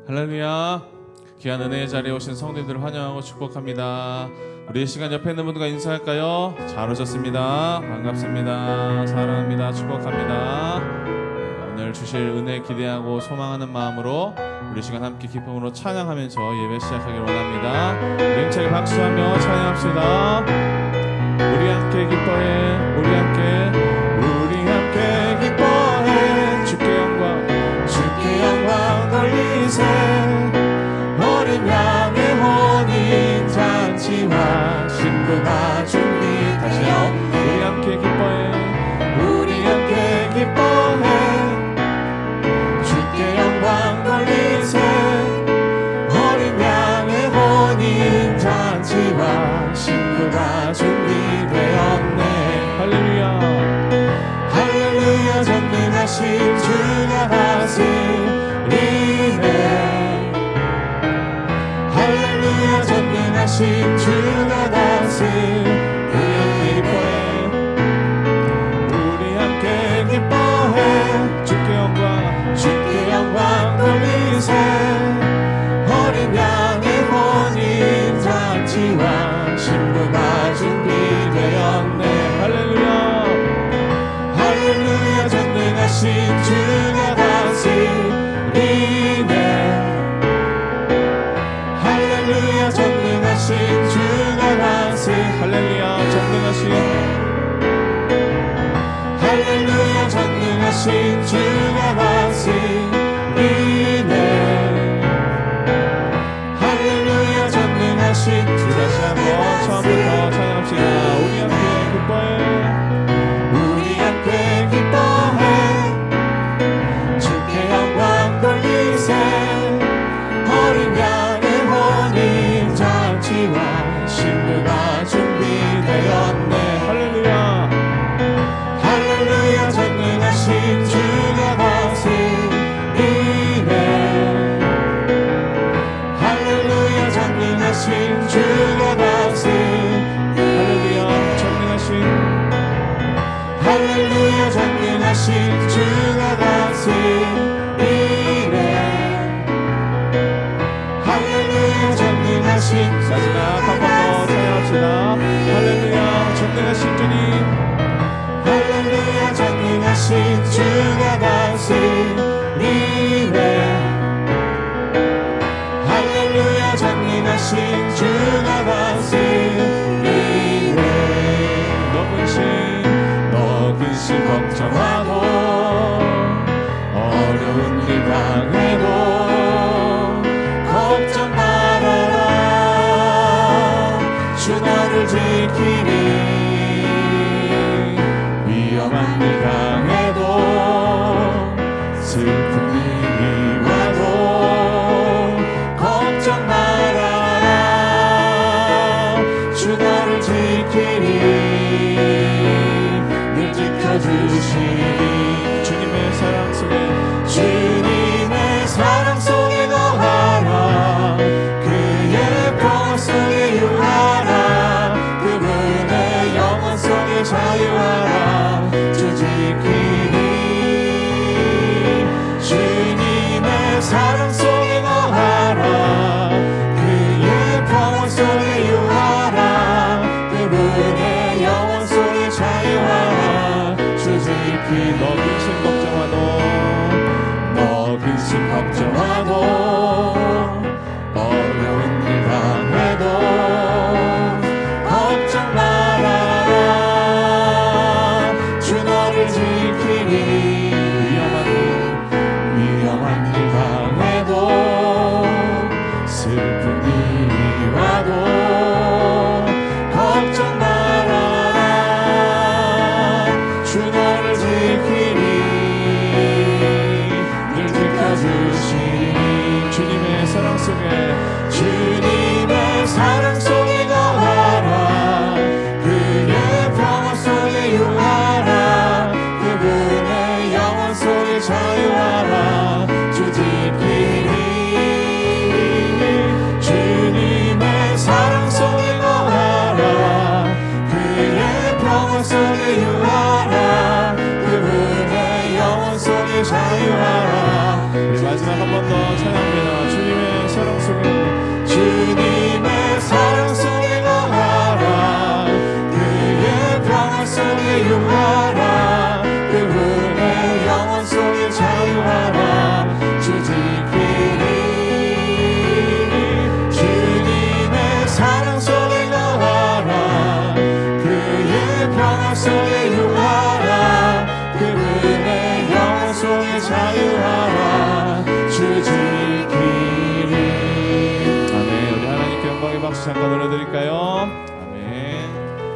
할렐루야. 귀한 은혜의 자리에 오신 성도님들을 환영하고 축복합니다. 우리 이 시간 옆에 있는 분들과 인사할까요? 잘 오셨습니다. 반갑습니다. 사랑합니다. 축복합니다. 오늘 주실 은혜 기대하고 소망하는 마음으로 우리 시간 함께 기쁨으로 찬양하면서 예배 시작하기를 원합니다. 우리 힘차게 박수하며 찬양합시다. 우리 함께 기뻐해, 우리 함께 기뻐해. 주께 영광 돌리세. 어린 양의 혼인 잔치와 신부가 준비. 다시요. 우리 함께 기뻐해, 우리 함께 기뻐해. 주께 영광 돌리세. 어린 양의 혼인 잔치와 신부가 준비되었네. 할렐루야. 할렐루야. 전능하신 주가 다스리네. 할렐루야. 전능하신 주가 다스리네. 우리 함께 기뻐해. 주께 영광 돌리세. 어린 양의 혼인 잔치와 신부가 준비되었네. 할렐루야. 할렐루야. 전능하신 주가 다스리네. 할렐루야. 전능하신 주가 다스리네. 할렐루야. 전능하신 할렐루야. 전능하신 주가 다스리네. 할렐루야. 전능하신 주. 다시 한번 처음부터 찬양합시다. 우리 함께 기뻐해, 우리 함께 기뻐해. 주께 영광 돌리세. 어린 양의 혼인 잔치와 신부가 준비되었네. 할렐루야. 할렐루야. 전능하신 주가 다스리네. 할렐루야. 전능하신 주가 다스리네. 할렐루야. 전능하신 주가 다스리네. 할렐루야. 전능하신. 마지막 한 번 더 찬양합시다. 할렐루야. 전능하신 주님. 할렐루야. 전능하신 주가 다스리네. 할렐루야. 전능하신 주가 다스리네. 너 근심 걱정하고 어려운 일 당해도 걱정 말아라. 주 너를 지키니. 위험한 일 당해도 슬픈 일이 와도 걱정 말아라.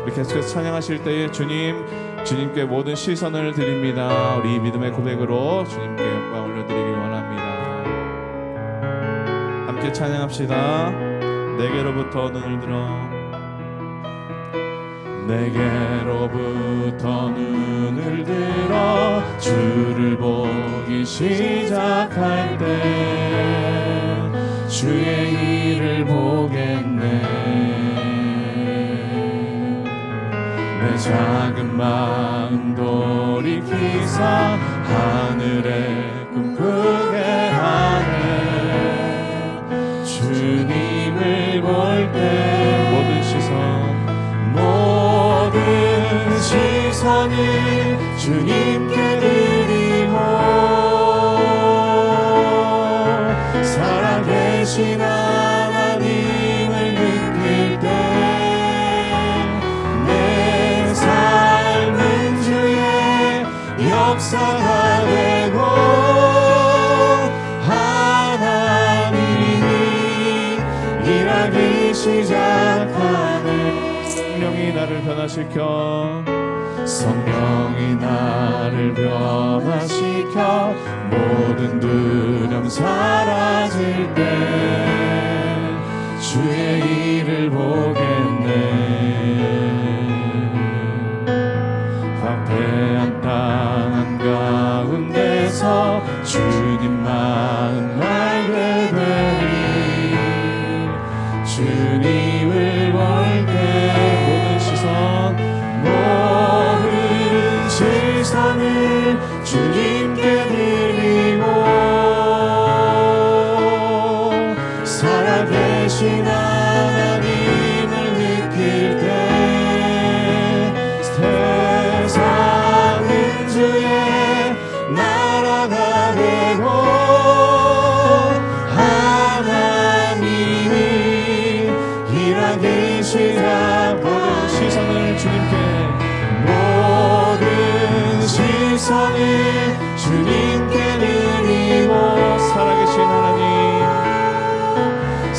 우리 계속해서 찬양하실 때에 주님께 모든 시선을 드립니다. 우리 믿음의 고백으로 주님께 영광 올려드리길 원합니다. 함께 찬양합시다. 내게로부터 눈을 들어 내게로부터 눈을 들어 주를 보기 시작할 때 주의 일을 보겠네. 내 작은 마음 돌이키사 하늘에 꿈꾸게 하네. 주님을 볼 때 모든 시선을 주님께 드리고 살아계신 하나님을 느낄 때 내 삶은 주의 역사가 되고 하나님이 일하기 시작하네. 성령이 나를 변화시켜 성령이 나를 변화시켜 모든 두려움 사라질 때 주의 일을 보겠네. 황폐한 땅 한가운데서 주님만 알게 되리. 주님을 볼 때 모든 시선을 주님께 드리고 살아계신 하나님을 느낄 때 세상은 주의 나라가 되고 하나님이 일하기 시작하고 시선을 주님께 드리고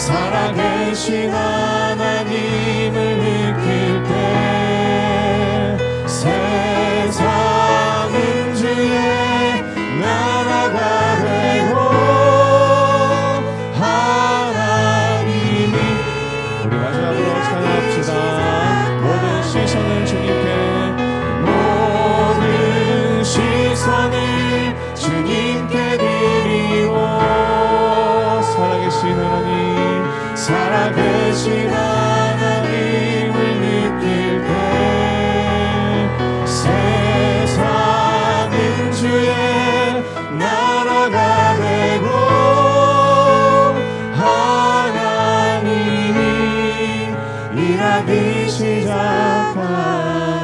살아계신 하나님을 느낄 때 세상은 주의 나라가 되고 하나님이 우리 마지막으로 찬양합시다. 모든 시선을 주님께 시선을 주님께 드리고 살아계신 하나님을 느낄 때 세상은 주의 나라가 되고 하나님이 일하기 시작하네.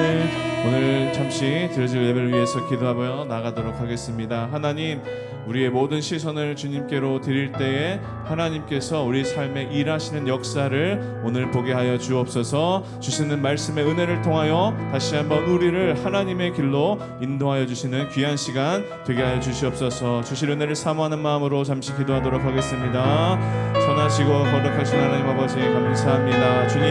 오늘 잠시 드려질 예배를 위해서 기도하며 나가도록 하겠습니다. 하나님, 우리의 모든 시선을 주님께로 드릴 때에 하나님께서 우리 삶에 일하시는 역사를 오늘 보게 하여 주옵소서. 주시는 말씀의 은혜를 통하여 다시 한번 우리를 하나님의 길로 인도하여 주시는 귀한 시간 되게 하여 주시옵소서. 주실 은혜를 사모하는 마음으로 잠시 기도하도록 하겠습니다. 선하시고 거룩하신 하나님 아버지 감사합니다. 주님,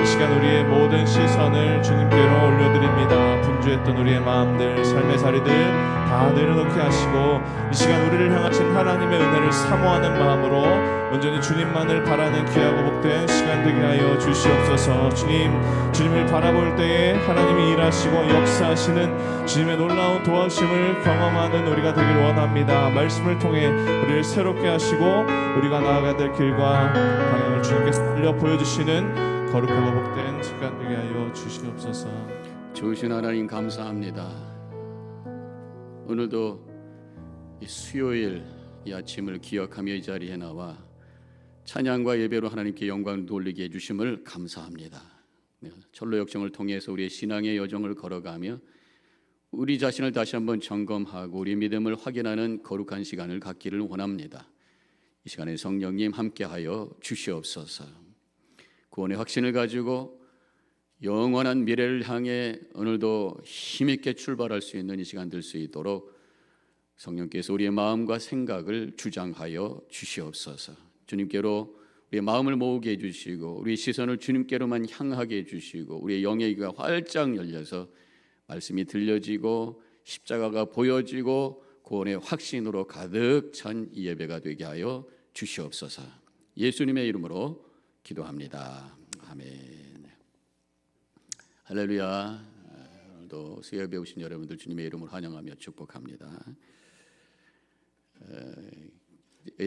이 시간 우리의 모든 시선을 주님께로 올려드립니다. 분주했던 우리의 마음들, 삶의 자리들 다 내려놓게 하시고 이 시간 우리를 향하신 하나님의 은혜를 사모하는 마음으로 온전히 주님만을 바라는 귀하고 복된 시간 되게 하여 주시옵소서. 주님을 바라볼 때에 하나님이 일하시고 역사하시는 주님의 놀라운 도와주심을 경험하는 우리가 되길 원합니다. 말씀을 통해 우리를 새롭게 하시고 우리가 나아가야 될 길과 방향을 주님께서 알려 보여주시는 거룩하고 복된 시간 되게 하여 주시옵소서. 좋으신 하나님 감사합니다. 오늘도 이 수요일 이 아침을 기억하며 이 자리에 나와 찬양과 예배로 하나님께 영광을 돌리게 해주심을 감사합니다. 철로 역정을 통해서 우리의 신앙의 여정을 걸어가며 우리 자신을 다시 한번 점검하고 우리 믿음을 확인하는 거룩한 시간을 갖기를 원합니다. 이 시간에 성령님 함께하여 주시옵소서. 구원의 확신을 가지고 영원한 미래를 향해 오늘도 힘있게 출발할 수 있는 이 시간 될 수 있도록 성령께서 우리의 마음과 생각을 주장하여 주시옵소서. 주님께로 우리의 마음을 모으게 해주시고 우리의 시선을 주님께로만 향하게 해주시고 우리의 영의 귀가 활짝 열려서 말씀이 들려지고 십자가가 보여지고 구원의 확신으로 가득 찬 이 예배가 되게 하여 주시옵소서. 예수님의 이름으로 기도합니다. 아멘. 할렐루야. 오늘도 수요예배 오신 여러분들 주님의 이름으로 환영하며 축복합니다.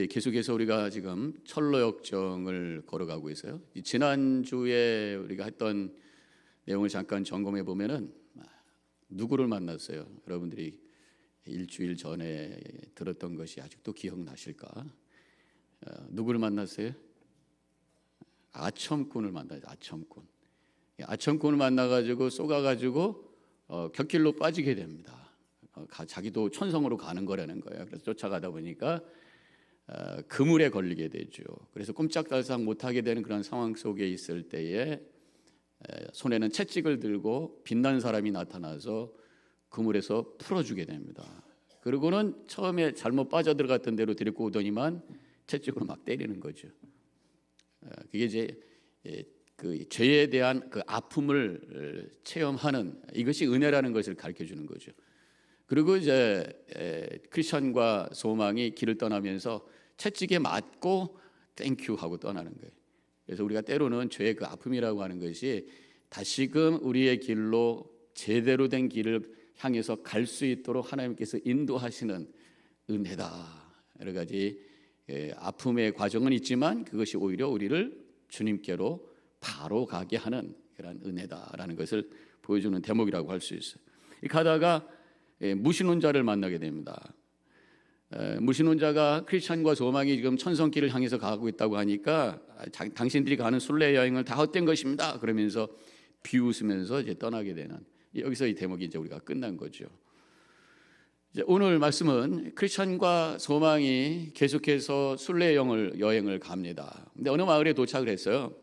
계속해서 우리가 지금 철로역정을 걸어가고 있어요. 지난주에 우리가 했던 내용을 잠깐 점검해 보면은 누구를 만났어요? 여러분들이 일주일 전에 들었던 것이 아직도 기억나실까? 누구를 만났어요? 아첨꾼을 만나요. 아첨꾼. 아첨꾼을 만나가지고 쏘가가지고 곁길로 빠지게 됩니다. 자기도 천성으로 가는 거라는 거예요. 그래서 쫓아가다 보니까 그물에 걸리게 되죠. 그래서 꼼짝달싹 못하게 되는 그런 상황 속에 있을 때에 손에는 채찍을 들고 빛난 사람이 나타나서 그물에서 풀어주게 됩니다. 그리고는 처음에 잘못 빠져들어갔던 대로 데리고 오더니만 채찍으로 막 때리는 거죠. 그게 이제 그 죄에 대한 그 아픔을 체험하는 이것이 은혜라는 것을 가르쳐 주는 거죠. 그리고 이제 크리스천과 소망이 길을 떠나면서 채찍에 맞고 땡큐 하고 떠나는 거예요. 그래서 우리가 때로는 죄의 그 아픔이라고 하는 것이 다시금 우리의 길로 제대로 된 길을 향해서 갈 수 있도록 하나님께서 인도하시는 은혜다. 여러 가지 아픔의 과정은 있지만 그것이 오히려 우리를 주님께로 바로 가게 하는 그런 은혜다라는 것을 보여주는 대목이라고 할 수 있어요. 가다가 무신론자를 만나게 됩니다. 무신론자가 크리스천과 소망이 지금 천성길을 향해서 가고 있다고 하니까 당신들이 가는 순례 여행을 다 헛된 것입니다. 그러면서 비웃으면서 이제 떠나게 되는, 여기서 이 대목이 이제 우리가 끝난 거죠. 이제 오늘 말씀은 크리스천과 소망이 계속해서 순례 여행을 갑니다. 근데 어느 마을에 도착을 했어요.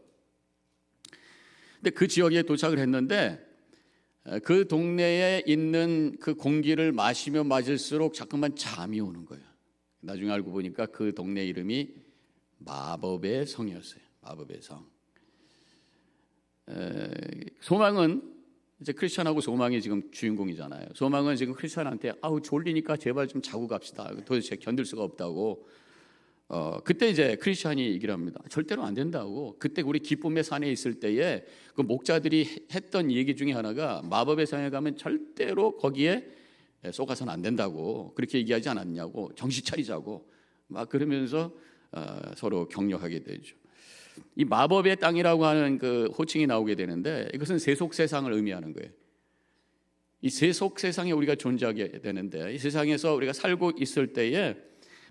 근데 그 지역에 도착을 했는데 그 동네에 있는 그 공기를 마시면 마실수록 자꾸만 잠이 오는 거예요. 나중에 알고 보니까 그 동네 이름이 마법의 성이었어요. 마법의 성. 소망은 이제 크리스천하고 소망이 지금 주인공이잖아요. 소망은 지금 크리스천한테 아우 졸리니까 제발 좀 자고 갑시다. 도대체 견딜 수가 없다고. 그때 이제 크리스천이 얘기를 합니다. 절대로 안 된다고. 그때 우리 기쁨의 산에 있을 때에 그 목자들이 했던 얘기 중에 하나가 마법의 산에 가면 절대로 거기에 쏘가서는 안 된다고 그렇게 얘기하지 않았냐고. 정신 차리자고 막 그러면서 서로 격려하게 되죠. 이 마법의 땅이라고 하는 그 호칭이 나오게 되는데 이것은 세속 세상을 의미하는 거예요. 이 세속 세상에 우리가 존재하게 되는데 이 세상에서 우리가 살고 있을 때에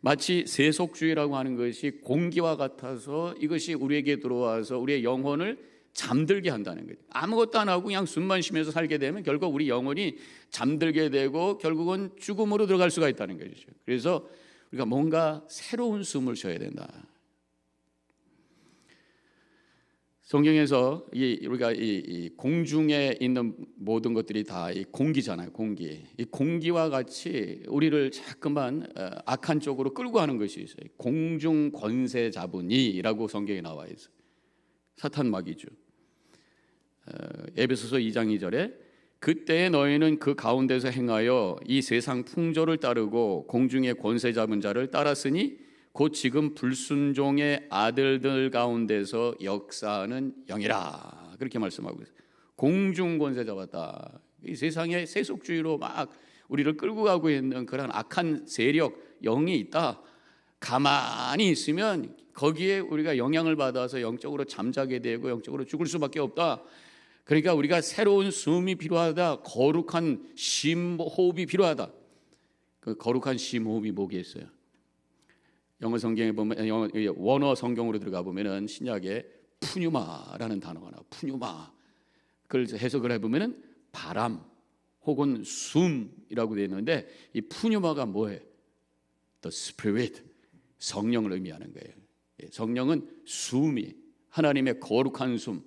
마치 세속주의라고 하는 것이 공기와 같아서 이것이 우리에게 들어와서 우리의 영혼을 잠들게 한다는 거예요. 아무것도 안 하고 그냥 숨만 쉬면서 살게 되면 결국 우리 영혼이 잠들게 되고 결국은 죽음으로 들어갈 수가 있다는 것이죠. 그래서 우리가 뭔가 새로운 숨을 쉬어야 된다. 성경에서 우리가 이 공중에 있는 모든 것들이 다 이 공기잖아요. 공기. 이 공기와 같이 우리를 자꾸만 악한 쪽으로 끌고 가는 것이 있어요. 공중 권세 잡으니라고 성경에 나와 있어요. 사탄 마귀죠. 에베소서 2장 2절에 그때 너희는 그 가운데서 행하여 이 세상 풍조를 따르고 공중의 권세 잡은 자를 따랐으니 곧 지금 불순종의 아들들 가운데서 역사하는 영이라. 그렇게 말씀하고 있어요. 공중 권세 잡았다. 이 세상의 세속주의로 막 우리를 끌고 가고 있는 그런 악한 세력, 영이 있다. 가만히 있으면 거기에 우리가 영향을 받아서 영적으로 잠자게 되고 영적으로 죽을 수밖에 없다. 그러니까 우리가 새로운 숨이 필요하다. 거룩한 심호흡이 필요하다. 그 거룩한 심호흡이 뭐겠어요? 영어 성경에 보면 원어 성경으로 들어가 보면은 신약에 푸뉴마라는 단어가 나와. 푸뉴마. 그걸 해석을 해 보면은 바람 혹은 숨이라고 되어 있는데 이 푸뉴마가 뭐예요? The Spirit, 성령을 의미하는 거예요. 성령은 숨이 하나님의 거룩한 숨,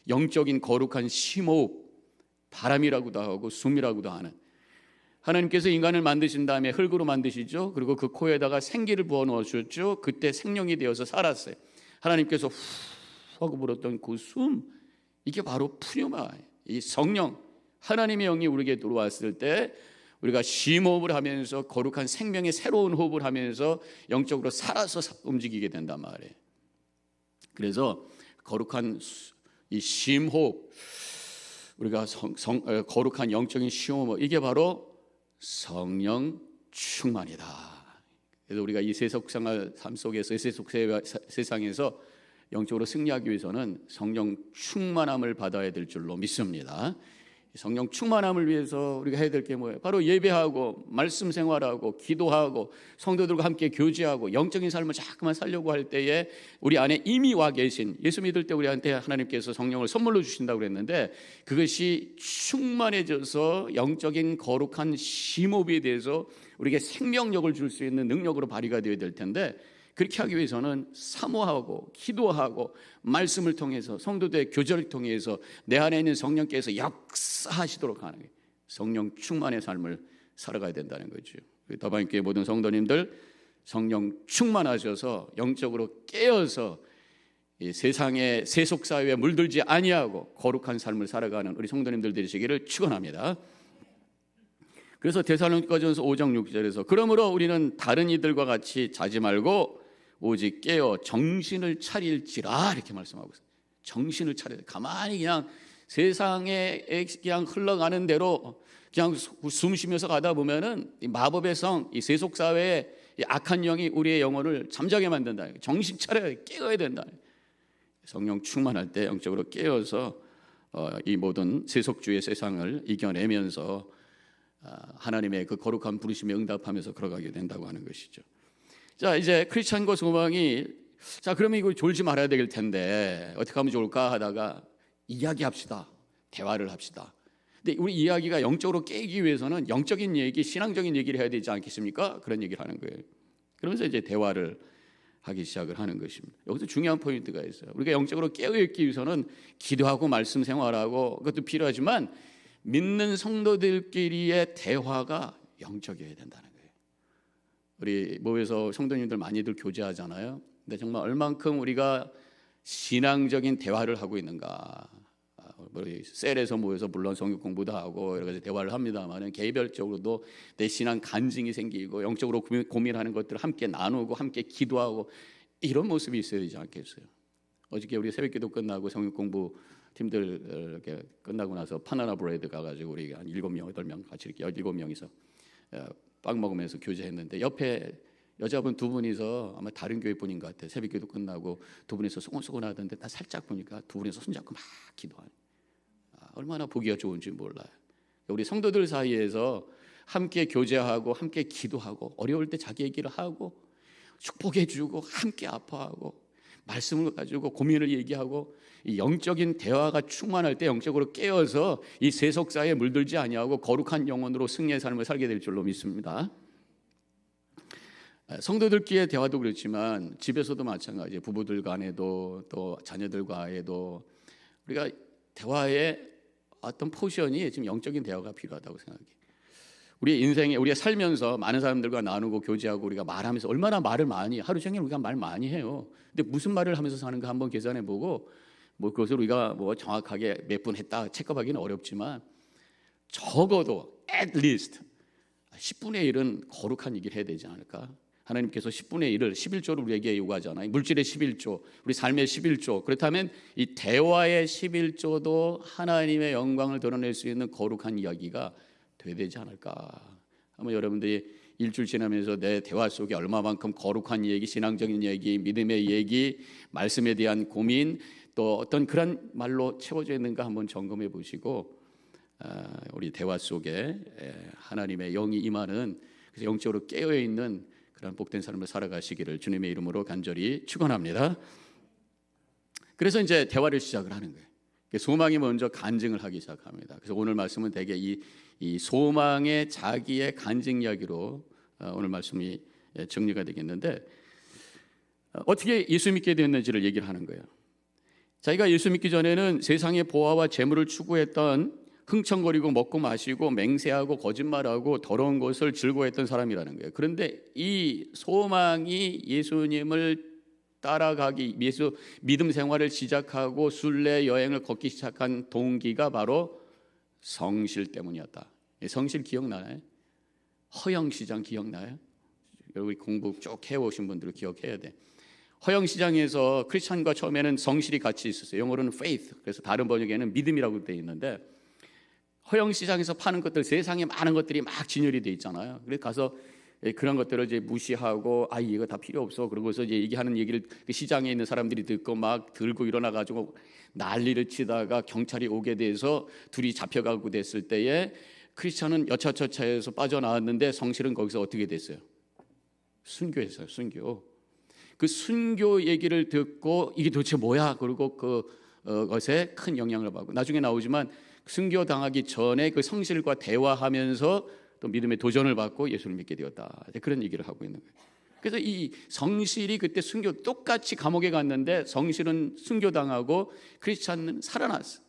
영적인 거룩한 심호흡, 바람이라고도 하고 숨이라고도 하는. 하나님께서 인간을 만드신 다음에 흙으로 만드시죠. 그리고 그 코에다가 생기를 부어 넣으셨죠. 그때 생명이 되어서 살았어요. 하나님께서 후 하고 불었던 그 숨, 이게 바로 푸뉴마, 이 성령, 하나님의 영이 우리에게 들어왔을 때 우리가 쉼호흡을 하면서 거룩한 생명의 새로운 호흡을 하면서 영적으로 살아서 움직이게 된단 말이에요. 그래서 거룩한 이 쉼호흡, 우리가 거룩한 영적인 쉼호흡, 이게 바로 성령 충만이다. 그래서 우리가 이 세속생활 삶 속에서 세상에서 영적으로 승리하기 위해서는 성령 충만함을 받아야 될 줄로 믿습니다. 성령 충만함을 위해서 우리가 해야 될 게 뭐예요? 바로 예배하고 말씀 생활하고 기도하고 성도들과 함께 교제하고 영적인 삶을 자꾸만 살려고 할 때에 우리 안에 이미 와 계신, 예수 믿을 때 우리한테 하나님께서 성령을 선물로 주신다고 그랬는데, 그것이 충만해져서 영적인 거룩한 심호흡에 대해서 우리에게 생명력을 줄 수 있는 능력으로 발휘가 되어야 될 텐데, 그렇게 하기 위해서는 사모하고 기도하고 말씀을 통해서 성도들의 교제를 통해서 내 안에 있는 성령께서 역사하시도록 하는 거예요. 성령 충만의 삶을 살아가야 된다는 거죠. 더반교회 모든 성도님들 성령 충만하셔서 영적으로 깨어서 이 세상의 세속 사회에 물들지 아니하고 거룩한 삶을 살아가는 우리 성도님들 되시기를 축원합니다. 그래서 데살로니가전서 5장 6절에서 그러므로 우리는 다른 이들과 같이 자지 말고 오직 깨어 정신을 차릴지라, 이렇게 말씀하고 있어요. 정신을 차려. 가만히 그냥 세상에 그냥 흘러가는 대로 그냥 숨 쉬면서 가다 보면은 이 마법의 성, 이 세속 사회의 악한 영이 우리의 영혼을 잠자게 만든다. 정신 차려야, 깨어야 된다. 성령 충만할 때 영적으로 깨어서 이 모든 세속주의 세상을 이겨내면서 하나님의 그 거룩한 부르심에 응답하면서 걸어가게 된다고 하는 것이죠. 자, 이제 크리스찬과 소망이, 자, 그러면 이거 졸지 말아야 될 텐데 어떻게 하면 좋을까 하다가 이야기합시다. 대화를 합시다. 근데 우리 이야기가 영적으로 깨기 위해서는 영적인 얘기, 신앙적인 얘기를 해야 되지 않겠습니까? 그런 얘기를 하는 거예요. 그러면서 이제 대화를 하기 시작을 하는 것입니다. 여기서 중요한 포인트가 있어요. 우리가 영적으로 깨어있기 위해서는 기도하고 말씀 생활하고 그것도 필요하지만 믿는 성도들끼리의 대화가 영적이어야 된다는 거예요. 우리 모여서 성도님들 많이들 교제하잖아요. 근데 정말 얼만큼 우리가 신앙적인 대화를 하고 있는가. 우리 셀에서 모여서 물론 성경 공부도 하고 여러 가지 대화를 합니다만 개별적으로도 내 신앙 간증이 생기고 영적으로 고민하는 것들을 함께 나누고 함께 기도하고 이런 모습이 있어야 되지 않겠어요? 어저께 우리 새벽기도 끝나고 성경 공부 팀들 이렇게 끝나고 나서 파나나 브레이드 가가지고 우리 한 7명, 8명 같이 이렇게 17명이서 빵 먹으면서 교제했는데 옆에 여자분 두 분이서 아마 다른 교회 분인 것 같아요. 새벽기도 끝나고 두 분이서 소곤소곤 하던데 나 살짝 보니까 두 분이서 손잡고 막 기도하는, 얼마나 보기가 좋은지 몰라요. 우리 성도들 사이에서 함께 교제하고 함께 기도하고 어려울 때 자기 얘기를 하고 축복해주고 함께 아파하고 말씀을 가지고 고민을 얘기하고 이 영적인 대화가 충만할 때 영적으로 깨어서 이 세속사에 물들지 아니하고 거룩한 영혼으로 승리의 삶을 살게 될 줄로 믿습니다. 성도들끼리의 대화도 그렇지만 집에서도 마찬가지예요. 부부들 간에도 또 자녀들 간에도 우리가 대화의 어떤 포션이 지금 영적인 대화가 필요하다고 생각해요. 우리 인생에 우리가 살면서 많은 사람들과 나누고 교제하고 우리가 말하면서 얼마나 말을 많이, 하루 종일 우리가 말 많이 해요. 근데 무슨 말을 하면서 사는가 한번 계산해 보고 뭐 그것을 우리가 뭐 정확하게 몇 분 했다 체크하기는 어렵지만 적어도 at least 10분의 1은 거룩한 얘기를 해야 되지 않을까? 하나님께서 10분의 1을 11조를 우리에게 요구하잖아요. 물질의 11조, 우리 삶의 11조. 그렇다면 이 대화의 11조도 하나님의 영광을 드러낼 수 있는 거룩한 이야기가 돼야 되지 않을까? 한번 여러분들이 일주일 지나면서 내 대화 속에 얼마만큼 거룩한 얘기, 신앙적인 얘기, 믿음의 얘기, 말씀에 대한 고민, 또 어떤 그런 말로 채워져 있는가 한번 점검해 보시고 우리 대화 속에 하나님의 영이 임하는, 그래서 영적으로 깨어 있는 그런 복된 삶을 살아가시기를 주님의 이름으로 간절히 축원합니다. 그래서 이제 대화를 시작을 하는 거예요. 소망이 먼저 간증을 하기 시작합니다. 그래서 오늘 말씀은 대개 이 소망의 자기의 간증 이야기로 오늘 말씀이 정리가 되겠는데, 어떻게 예수 믿게 됐는지를 얘기를 하는 거예요. 자기가 예수 믿기 전에는 세상의 보화와 재물을 추구했던, 흥청거리고 먹고 마시고 맹세하고 거짓말하고 더러운 것을 즐거워했던 사람이라는 거예요. 그런데 이 소망이 예수님을 따라가기 위해서 믿음 생활을 시작하고 순례 여행을 걷기 시작한 동기가 바로 성실 때문이었다. 성실 기억나요? 허영시장 기억나요? 여러분 공부 쭉 해오신 분들은 기억해야 돼. 허영시장에서 크리스찬과 처음에는 성실이 같이 있었어요. 영어로는 faith, 그래서 다른 번역에는 믿음이라고 되어 있는데, 허영시장에서 파는 것들, 세상에 많은 것들이 막 진열이 돼 있잖아요. 그래서 가서 그런 것들을 이제 무시하고 이거 다 필요 없어 그러고서 이제 얘기하는 얘기를 그 시장에 있는 사람들이 듣고 막 들고 일어나 가지고 난리를 치다가 경찰이 오게 돼서 둘이 잡혀가고 됐을 때에 크리스찬은 여차저차해서 빠져나왔는데 성실은 거기서 어떻게 됐어요? 순교했어요. 순교. 그 순교 얘기를 듣고 이게 도대체 뭐야? 그리고 그것에 큰 영향을 받고 나중에 나오지만 순교 당하기 전에 그 성실과 대화하면서 또 믿음의 도전을 받고 예수를 믿게 되었다. 그런 얘기를 하고 있는 거예요. 그래서 이 성실이 그때 순교 똑같이 감옥에 갔는데 성실은 순교 당하고 크리스찬은 살아났어.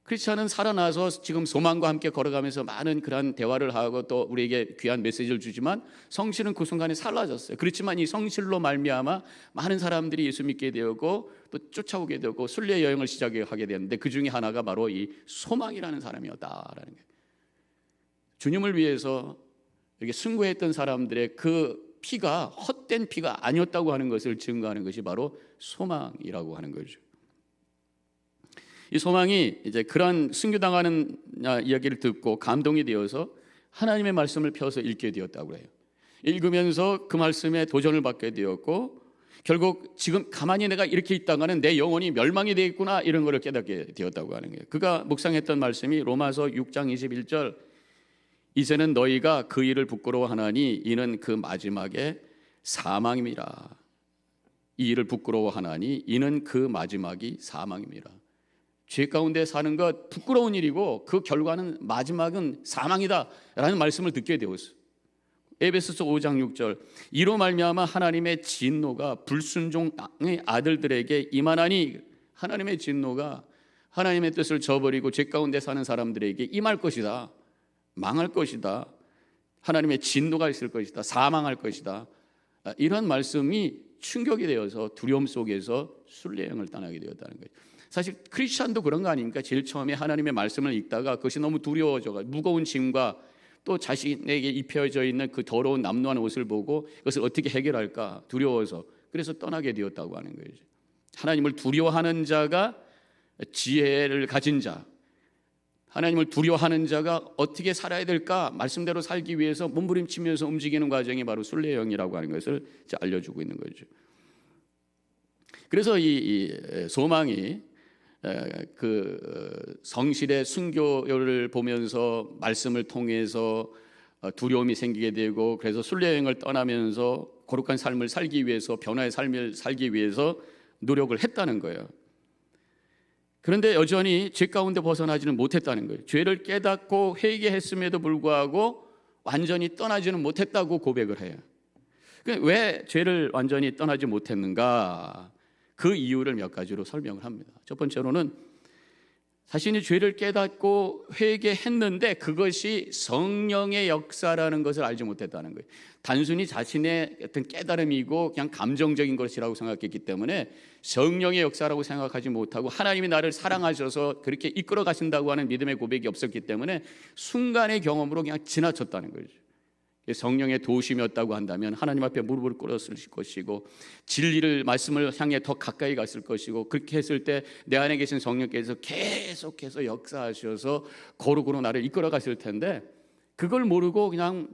크리스찬은 살아나서 지금 소망과 함께 걸어가면서 많은 그런 대화를 하고 또 우리에게 귀한 메시지를 주지만 성실은 그 순간에 사라졌어요. 그렇지만 이 성실로 말미암아 많은 사람들이 예수 믿게 되었고 또 쫓아오게 되고 순례 여행을 시작하게 되었는데 그 중에 하나가 바로 이 소망이라는 사람이었다라는 거예요. 주님을 위해서 이렇게 순교했던 사람들의 그 피가 헛된 피가 아니었다고 하는 것을 증거하는 것이 바로 소망이라고 하는 거죠. 이 소망이 이제 그런 순교당하는 이야기를 듣고 감동이 되어서 하나님의 말씀을 펴서 읽게 되었다고 해요. 읽으면서 그 말씀에 도전을 받게 되었고 결국 지금 가만히 내가 이렇게 있다가는 내 영혼이 멸망이 되겠구나 이런 것을 깨닫게 되었다고 하는 거예요. 그가 묵상했던 말씀이 로마서 6장 21절 이제는 너희가 그 일을 부끄러워하나니 이는 그 마지막에 사망임이라. 이 일을 부끄러워하나니 이는 그 마지막이 사망임이라. 죄 가운데 사는 것 부끄러운 일이고 그 결과는 마지막은 사망이다 라는 말씀을 듣게 되었어요. 에베소서 5장 6절 이로 말미암아 하나님의 진노가 불순종의 아들들에게 임하나니 하나님의 진노가 하나님의 뜻을 저버리고 죄 가운데 사는 사람들에게 임할 것이다. 망할 것이다. 하나님의 진노가 있을 것이다. 사망할 것이다. 이런 말씀이 충격이 되어서 두려움 속에서 순례여행을 떠나게 되었다는 거예요. 사실 크리스찬도 그런 거 아닙니까? 제일 처음에 하나님의 말씀을 읽다가 그것이 너무 두려워져가 무거운 짐과 또 자신에게 입혀져 있는 그 더러운 남루한 옷을 보고 그것을 어떻게 해결할까 두려워서 그래서 떠나게 되었다고 하는 거예요. 하나님을 두려워하는 자가 지혜를 가진 자, 하나님을 두려워하는 자가 어떻게 살아야 될까 말씀대로 살기 위해서 몸부림치면서 움직이는 과정이 바로 순례여행이라고 하는 것을 알려주고 있는 거죠. 그래서 이 소망이 그 성실의 순교를 보면서 말씀을 통해서 두려움이 생기게 되고 그래서 순례여행을 떠나면서 거룩한 삶을 살기 위해서 변화의 삶을 살기 위해서 노력을 했다는 거예요. 그런데 여전히 죄 가운데 벗어나지는 못했다는 거예요. 죄를 깨닫고 회개했음에도 불구하고 완전히 떠나지는 못했다고 고백을 해요. 왜 죄를 완전히 떠나지 못했는가? 그 이유를 몇 가지로 설명을 합니다. 첫 번째로는 자신이 죄를 깨닫고 회개했는데 그것이 성령의 역사라는 것을 알지 못했다는 거예요. 단순히 자신의 어떤 깨달음이고 그냥 감정적인 것이라고 생각했기 때문에 성령의 역사라고 생각하지 못하고 하나님이 나를 사랑하셔서 그렇게 이끌어 가신다고 하는 믿음의 고백이 없었기 때문에 순간의 경험으로 그냥 지나쳤다는 거죠. 성령의 도우심이었다고 한다면 하나님 앞에 무릎을 꿇었을 것이고 진리를 말씀을 향해 더 가까이 갔을 것이고 그렇게 했을 때 내 안에 계신 성령께서 계속해서 역사하셔서 거룩으로 나를 이끌어 갔을 텐데 그걸 모르고 그냥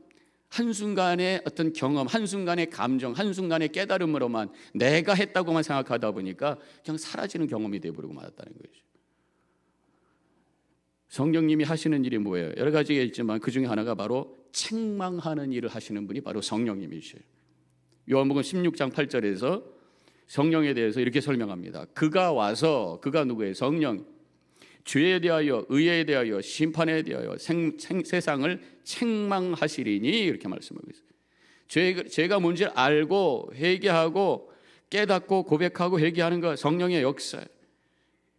한순간의 어떤 경험, 한순간의 감정, 한순간의 깨달음으로만 내가 했다고만 생각하다 보니까 그냥 사라지는 경험이 되어버리고 말았다는 거죠. 성령님이 하시는 일이 뭐예요? 여러 가지가 있지만 그 중에 하나가 바로 책망하는 일을 하시는 분이 바로 성령님이셔요. 요한복음 16장 8절에서 성령에 대해서 이렇게 설명합니다. 그가 와서, 그가 누구예요? 성령. 죄에 대하여, 의에 대하여, 심판에 대하여 세상을 책망하시리니 이렇게 말씀하고 있어요. 죄가 뭔지 알고 회개하고 깨닫고 고백하고 회개하는 것 성령의 역사예요.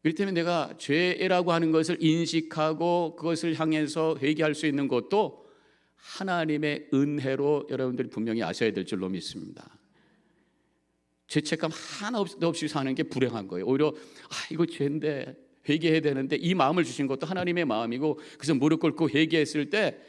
그렇기 때문에 내가 죄라고 하는 것을 인식하고 그것을 향해서 회개할 수 있는 것도 하나님의 은혜로 여러분들이 분명히 아셔야 될 줄로 믿습니다. 죄책감 하나도 없이 사는 게 불행한 거예요. 오히려 이거 죄인데 회개해야 되는데, 이 마음을 주신 것도 하나님의 마음이고, 그래서 무릎 꿇고 회개했을 때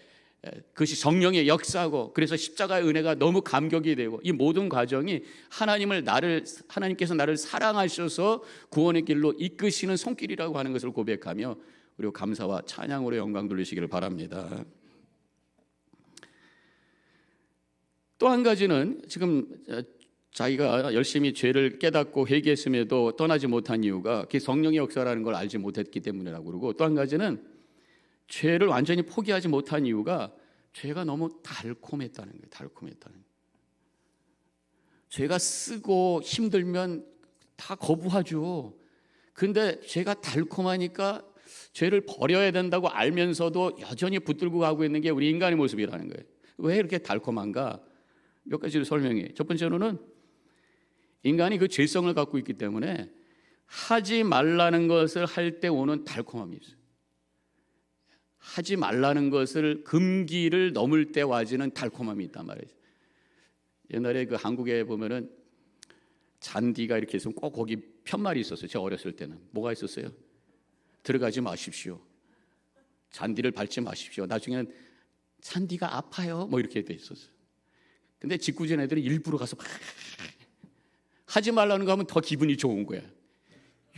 그것이 성령의 역사고, 그래서 십자가의 은혜가 너무 감격이 되고, 이 모든 과정이 하나님께서 나를 사랑하셔서 구원의 길로 이끄시는 손길이라고 하는 것을 고백하며 그리고 감사와 찬양으로 영광 돌리시기를 바랍니다. 또 한 가지는, 지금 자기가 열심히 죄를 깨닫고 회개했음에도 떠나지 못한 이유가 그게 성령의 역사라는 걸 알지 못했기 때문이라고 그러고, 또 한 가지는 죄를 완전히 포기하지 못한 이유가 죄가 너무 달콤했다는 거예요. 달콤했다는 거예요. 죄가 쓰고 힘들면 다 거부하죠. 근데 죄가 달콤하니까 죄를 버려야 된다고 알면서도 여전히 붙들고 가고 있는 게 우리 인간의 모습이라는 거예요. 왜 이렇게 달콤한가? 몇 가지로 설명해. 첫 번째로는 인간이 그 죄성을 갖고 있기 때문에 하지 말라는 것을 할 때 오는 달콤함이 있어요. 하지 말라는 것을, 금기를 넘을 때 와지는 달콤함이 있단 말이죠. 옛날에 그 한국에 보면은 잔디가 이렇게 있으면 꼭 거기 편말이 있었어요. 제가 어렸을 때는 뭐가 있었어요? 들어가지 마십시오. 잔디를 밟지 마십시오. 나중에는 잔디가 아파요. 뭐 이렇게 돼 있었어요. 근데 직구전 애들은 일부러 가서 막 하지 말라는 거 하면 더 기분이 좋은 거야.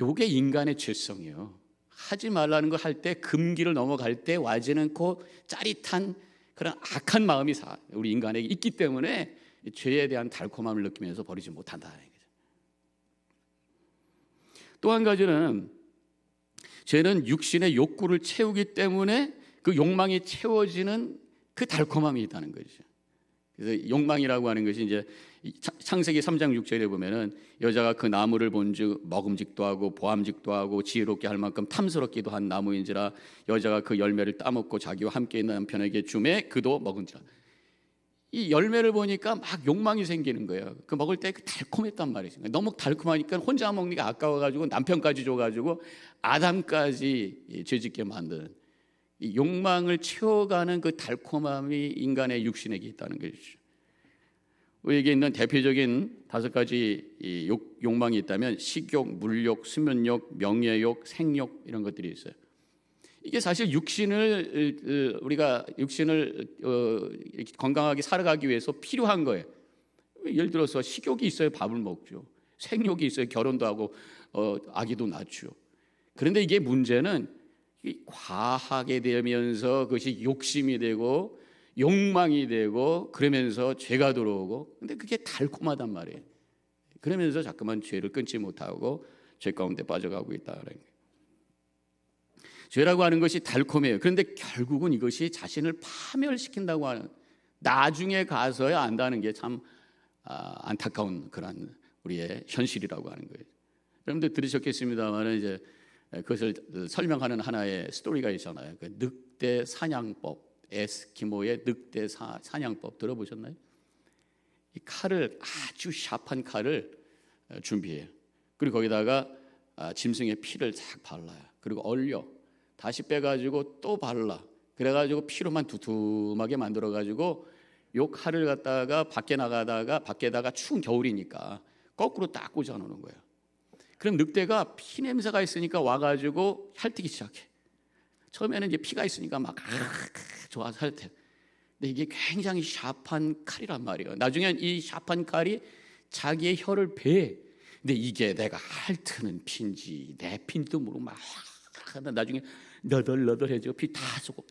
요게 인간의 죄성이에요. 하지 말라는 거 할 때, 금기를 넘어갈 때 와지는 그 짜릿한 그런 악한 마음이 우리 인간에게 있기 때문에 죄에 대한 달콤함을 느끼면서 버리지 못한다. 또 한 가지는 죄는 육신의 욕구를 채우기 때문에 그 욕망이 채워지는 그 달콤함이 있다는 거죠. 그래서 욕망이라고 하는 것이 이제 창세기 3장 6절에 보면은 여자가 그 나무를 본즉 먹음직도 하고 보암직도 하고 지혜롭게 할 만큼 탐스럽기도 한 나무인지라 여자가 그 열매를 따먹고 자기와 함께 있는 남편에게 주매 그도 먹은지라. 이 열매를 보니까 막 욕망이 생기는 거예요. 그 먹을 때 그 달콤했단 말이죠. 너무 달콤하니까 혼자 먹는 게 아까워가지고 남편까지 줘가지고 아담까지 죄짓게 만드는, 이 욕망을 채워가는 그 달콤함이 인간의 육신에게 있다는 것이죠. 우리에게 있는 대표적인 5가지 욕망이 있다면 식욕, 물욕, 수면욕, 명예욕, 생욕, 이런 것들이 있어요. 이게 사실 우리가 육신을 건강하게 살아가기 위해서 필요한 거예요. 예를 들어서 식욕이 있어야 밥을 먹죠. 생욕이 있어야 결혼도 하고 아기도 낳죠. 그런데 이게 문제는 과하게 되면서 그것이 욕심이 되고 욕망이 되고 그러면서 죄가 들어오고, 근데 그게 달콤하단 말이에요. 그러면서 자꾸만 죄를 끊지 못하고 죄 가운데 빠져가고 있다는 거예요. 죄라고 하는 것이 달콤해요. 그런데 결국은 이것이 자신을 파멸시킨다고 하는, 나중에 가서야 안다는 게 참 안타까운 그런 우리의 현실이라고 하는 거예요. 여러분들 들으셨겠습니다만 이제 그것을 설명하는 하나의 스토리가 있잖아요. 그 늑대 사냥법, 에스키모의 늑대 사냥법 들어보셨나요? 이 칼을, 아주 샤프한 칼을 준비해요. 그리고 거기다가 짐승의 피를 싹 발라요. 그리고 얼려 다시 빼가지고 또 발라. 그래가지고 피로만 두툼하게 만들어가지고 요 칼을 갖다가 밖에 나가다가, 밖에다가 추운 겨울이니까 거꾸로 딱 꽂아 놓는 거예요. 그럼 늑대가 피 냄새가 있으니까 와가지고 핥기 시작해. 처음에는 이제 피가 있으니까 막 좋아서 핥대. 근데 이게 굉장히 샤프한 칼이란 말이에요. 나중엔 이 샤프한 칼이 자기의 혀를 베. 근데 이게 내가 핥는 피인지 내 피인지도 모르고 막 나중에 너덜너덜해지고 피 다 쏟고,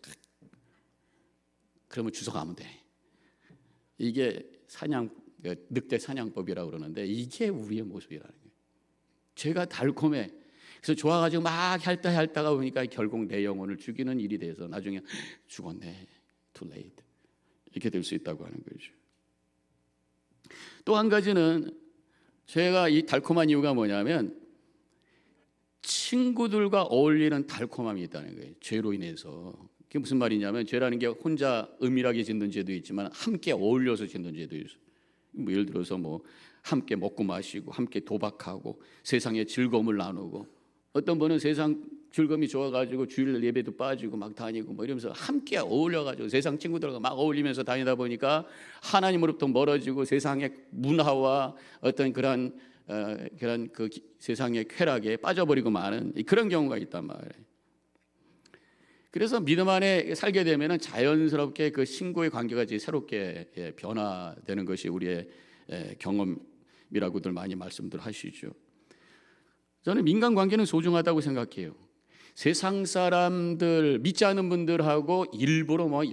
그러면 주워가면 돼. 이게 늑대 사냥법이라고 그러는데 이게 우리의 모습이라는 거예요. 죄가 달콤해. 그래서 좋아가지고 막 핥다가 보니까 결국 내 영혼을 죽이는 일이 돼서 나중에 죽었네, too late, 이렇게 될 수 있다고 하는 거죠. 또 한 가지는 죄가 이 달콤한 이유가 뭐냐면 친구들과 어울리는 달콤함이 있다는 거예요. 죄로 인해서. 그게 무슨 말이냐면 죄라는 게 혼자 은밀하게 짓는 죄도 있지만 함께 어울려서 짓는 죄도 있어요. 뭐 예를 들어서 뭐 함께 먹고 마시고 함께 도박하고 세상의 즐거움을 나누고 어떤 분은 세상 즐거움이 좋아가지고 주일 예배도 빠지고 막 다니고 뭐 이러면서 함께 어울려가지고 세상 친구들과 막 어울리면서 다니다 보니까 하나님으로부터 멀어지고 세상의 문화와 어떤 그런 그 세상의 쾌락에 빠져버리고 마는 그런 경우가 있단 말이에요. 그래서 믿음 안에 살게 되면은 자연스럽게 그 신고의 관계가 이제 새롭게 변화되는 것이 우리의 경험이라고들 많이 말씀들 하시죠. 저는 민간 관계는 소중하다고 생각해요. 세상 사람들 믿지 않는 분들하고 일부러 뭐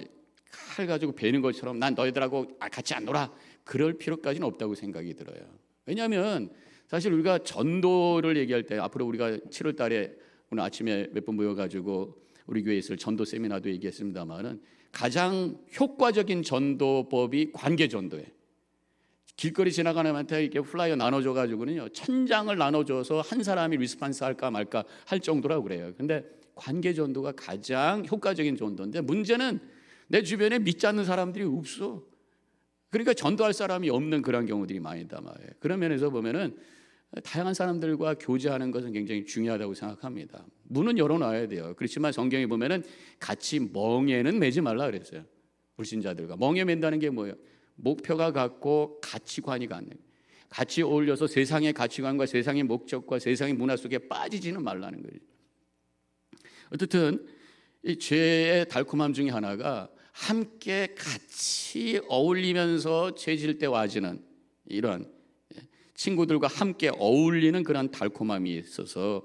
칼 가지고 베는 것처럼 난 너희들하고 같이 안 놀아 그럴 필요까지는 없다고 생각이 들어요. 왜냐하면 사실 우리가 전도를 얘기할 때 앞으로 우리가 7월 달에 오늘 아침에 몇 번 모여가지고 우리 교회에 있을 전도 세미나도 얘기했습니다만은 가장 효과적인 전도법이 관계 전도예요. 길거리 지나가는 한테 이렇게 플라이어 나눠줘가지고는요 1000장을 나눠줘서 한 사람이 리스판스 할까 말까 할 정도라고 그래요. 근데 관계 전도가 가장 효과적인 전도인데 문제는 내 주변에 믿지 않는 사람들이 없어. 그러니까 전도할 사람이 없는 그런 경우들이 많이다 말이에요. 그런 면에서 보면은 다양한 사람들과 교제하는 것은 굉장히 중요하다고 생각합니다. 문은 열어놔야 돼요. 그렇지만 성경에 보면은 같이 멍에는 매지 말라 그랬어요. 불신자들과 멍에 맨다는 게 뭐예요? 목표가 같고 가치관이 같는, 같이 어울려서 세상의 가치관과 세상의 목적과 세상의 문화 속에 빠지지는 말라는 거죠. 어쨌든 이 죄의 달콤함 중에 하나가 함께 같이 어울리면서 죄질 때 와지는 이런 친구들과 함께 어울리는 그런 달콤함이 있어서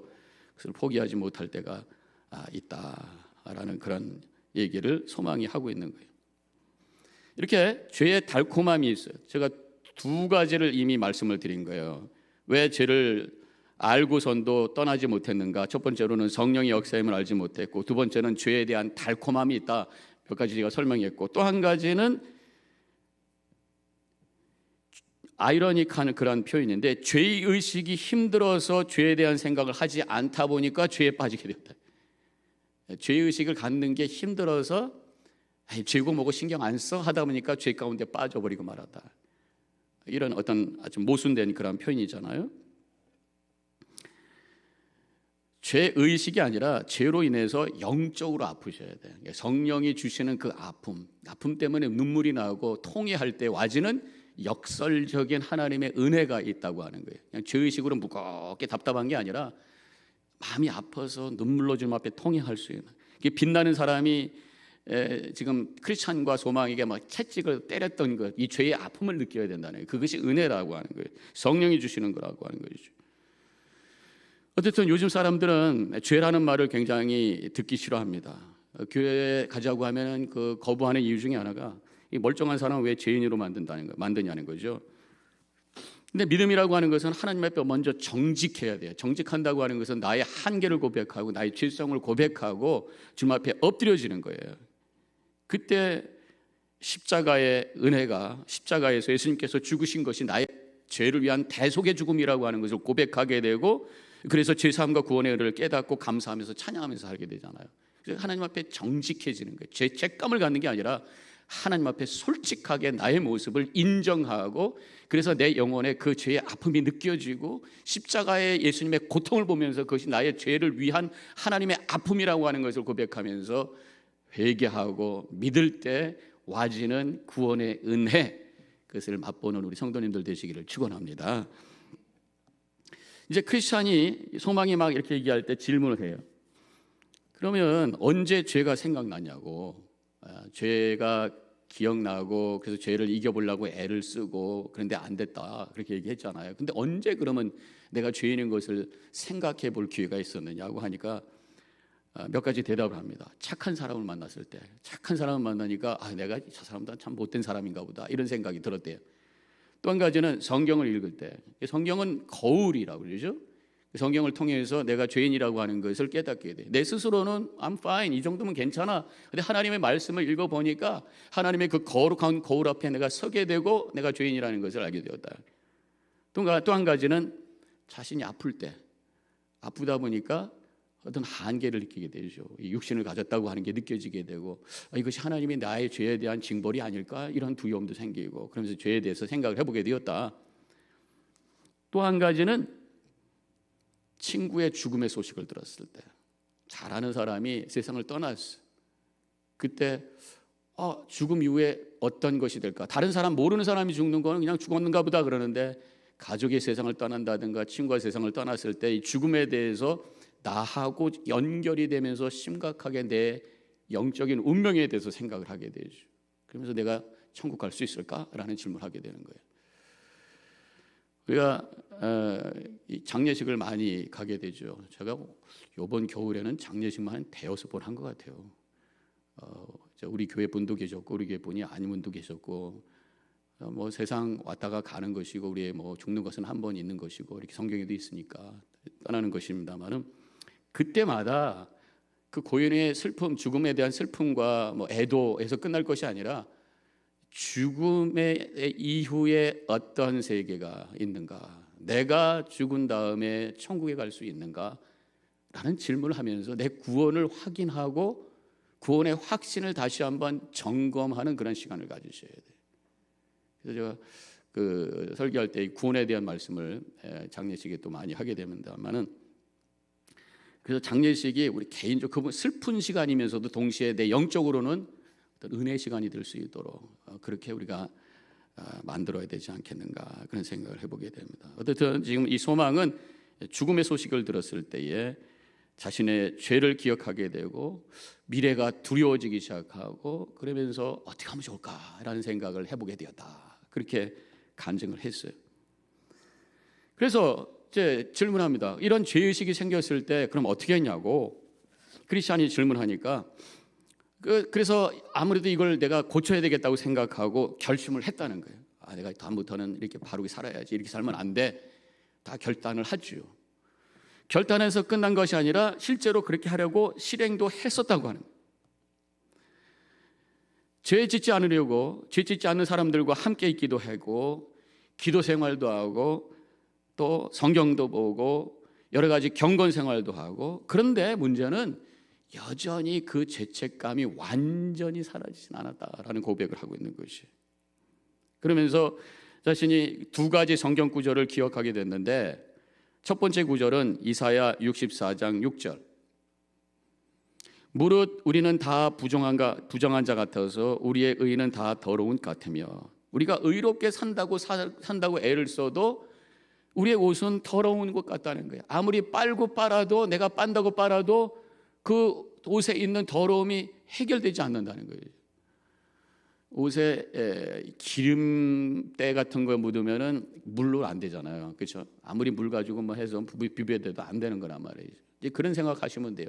그것을 포기하지 못할 때가 있다라는 그런 얘기를 소망이 하고 있는 거예요. 이렇게 죄의 달콤함이 있어요. 제가 두 가지를 이미 말씀을 드린 거예요. 왜 죄를 알고선도 떠나지 못했는가? 첫 번째로는 성령의 역사임을 알지 못했고, 두 번째는 죄에 대한 달콤함이 있다. 몇 가지 제가 설명했고, 또 한 가지는 아이러니한 그런 표현인데 죄의 의식이 힘들어서 죄에 대한 생각을 하지 않다 보니까 죄에 빠지게 됐다. 죄의 의식을 갖는 게 힘들어서 죄고 뭐고 신경 안 써 하다 보니까 죄 가운데 빠져버리고 말았다. 이런 어떤 아주 모순된 그런 표현이잖아요. 죄 의식이 아니라 죄로 인해서 영적으로 아프셔야 돼요. 성령이 주시는 그 아픔 때문에 눈물이 나고 통회할 때 와지는 역설적인 하나님의 은혜가 있다고 하는 거예요. 그냥 죄 의식으로 무겁게 답답한 게 아니라 마음이 아파서 눈물로 주님 앞에 통회할 수 있는. 빛나는 사람이 지금 크리스찬과 소망에게 막 채찍을 때렸던 것, 이 죄의 아픔을 느껴야 된다는 거예요. 그것이 은혜라고 하는 거예요. 성령이 주시는 거라고 하는 것이죠. 어쨌든 요즘 사람들은 죄라는 말을 굉장히 듣기 싫어합니다. 교회에 가자고 하면은 그 거부하는 이유 중에 하나가 이 멀쩡한 사람을 왜 죄인으로 만드냐는 거죠. 근데 믿음이라고 하는 것은 하나님 앞에 먼저 정직해야 돼요. 정직한다고 하는 것은 나의 한계를 고백하고 나의 죄성을 고백하고 주님 앞에 엎드려지는 거예요. 그때 십자가의 은혜가, 십자가에서 예수님께서 죽으신 것이 나의 죄를 위한 대속의 죽음이라고 하는 것을 고백하게 되고, 그래서 죄사함과 구원의 은혜를 깨닫고 감사하면서 찬양하면서 살게 되잖아요. 그래서 하나님 앞에 정직해지는 거예요. 죄책감을 갖는 게 아니라 하나님 앞에 솔직하게 나의 모습을 인정하고, 그래서 내 영혼에 그 죄의 아픔이 느껴지고 십자가의 예수님의 고통을 보면서 그것이 나의 죄를 위한 하나님의 아픔이라고 하는 것을 고백하면서 회개하고 믿을 때 와지는 구원의 은혜, 그것을 맛보는 우리 성도님들 되시기를 축원합니다. 이제 크리스찬이 소망이 막 이렇게 얘기할 때 질문을 해요. 그러면 언제 죄가 생각나냐고. 죄가 기억나고 그래서 죄를 이겨보려고 애를 쓰고 그런데 안 됐다 그렇게 얘기했잖아요. 근데 언제 그러면 내가 죄인인 것을 생각해 볼 기회가 있었느냐고 하니까 몇 가지 대답을 합니다. 착한 사람을 만났을 때, 착한 사람을 만나니까 내가 저 사람도 참 못된 사람인가 보다 이런 생각이 들었대요. 또 한 가지는 성경을 읽을 때, 성경은 거울이라고 그러죠. 성경을 통해서 내가 죄인이라고 하는 것을 깨닫게 돼. 내 스스로는 I'm fine, 이 정도면 괜찮아. 근데 하나님의 말씀을 읽어보니까 하나님의 그 거룩한 거울 앞에 내가 서게 되고 내가 죄인이라는 것을 알게 되었다. 또 한 가지는 자신이 아플 때, 아프다 보니까 어떤 한계를 느끼게 되죠. 이 육신을 가졌다고 하는 게 느껴지게 되고, 이것이 하나님이 나의 죄에 대한 징벌이 아닐까 이런 두려움도 생기고, 그러면서 죄에 대해서 생각을 해보게 되었다. 또 한 가지는 친구의 죽음의 소식을 들었을 때 잘 아는 사람이 세상을 떠났어. 그때 죽음 이후에 어떤 것이 될까? 다른 사람, 모르는 사람이 죽는 거는 그냥 죽었는가 보다 그러는데, 가족이 세상을 떠난다든가 친구가 세상을 떠났을 때 이 죽음에 대해서 나하고 연결이 되면서 심각하게 내 영적인 운명에 대해서 생각을 하게 되죠. 그러면서 내가 천국 갈 수 있을까라는 질문을 하게 되는 거예요. 우리가 이 장례식을 많이 가게 되죠. 제가 이번 겨울에는 장례식만 한 대여섯 번 한 것 같아요. 우리 교회 분도 계셨고 우리 교회 분이 아닌 분도 계셨고, 뭐 세상 왔다가 가는 것이고 우리의 뭐 죽는 것은 한 번 있는 것이고 이렇게 성경에도 있으니까 떠나는 것입니다만은, 그때마다 그 고인의 슬픔, 죽음에 대한 슬픔과 뭐 애도에서 끝날 것이 아니라 죽음의 이후에 어떤 세계가 있는가, 내가 죽은 다음에 천국에 갈 수 있는가 라는 질문을 하면서 내 구원을 확인하고 구원의 확신을 다시 한번 점검하는 그런 시간을 가지셔야 돼요. 그래서 제가 그 설교할 때 구원에 대한 말씀을 장례식에 또 많이 하게 됩니다만은, 그래서 장례식이 우리 개인적으로 슬픈 시간이면서도 동시에 내 영적으로는 어떤 은혜 시간이 될 수 있도록 그렇게 우리가 만들어야 되지 않겠는가, 그런 생각을 해보게 됩니다. 어쨌든 지금 이 소망은 죽음의 소식을 들었을 때에 자신의 죄를 기억하게 되고 미래가 두려워지기 시작하고, 그러면서 어떻게 하면 좋을까라는 생각을 해보게 되었다, 그렇게 간증을 했어요. 그래서 이제 질문합니다. 이런 죄의식이 생겼을 때 그럼 어떻게 했냐고 크리스찬이 질문하니까, 그래서 아무래도 이걸 내가 고쳐야 되겠다고 생각하고 결심을 했다는 거예요. 내가 다음부터는 이렇게 바르게 살아야지, 이렇게 살면 안 돼, 다 결단을 하죠. 결단해서 끝난 것이 아니라 실제로 그렇게 하려고 실행도 했었다고 하는 거예요. 죄 짓지 않으려고 죄 짓지 않는 사람들과 함께 있기도 하고 기도 생활도 하고 또 성경도 보고 여러 가지 경건 생활도 하고, 그런데 문제는 여전히 그 죄책감이 완전히 사라지진 않았다라는 고백을 하고 있는 것이에요. 그러면서 자신이 두 가지 성경 구절을 기억하게 됐는데, 첫 번째 구절은 이사야 64장 6절. 무릇 우리는 다 부정한 자 같아서 우리의 의는 다 더러운 것 같으며, 우리가 의롭게 산다고 애를 써도 우리의 옷은 더러운 것 같다는 거예요. 아무리 빨고 빨아도, 내가 빤다고 빨아도 그 옷에 있는 더러움이 해결되지 않는다는 거예요. 옷에 기름때 같은 거 묻으면은 물로 안 되잖아요, 그렇죠? 아무리 물 가지고 뭐 해서 비벼대도 안 되는 거란 말이에요. 이제 그런 생각하시면 돼요.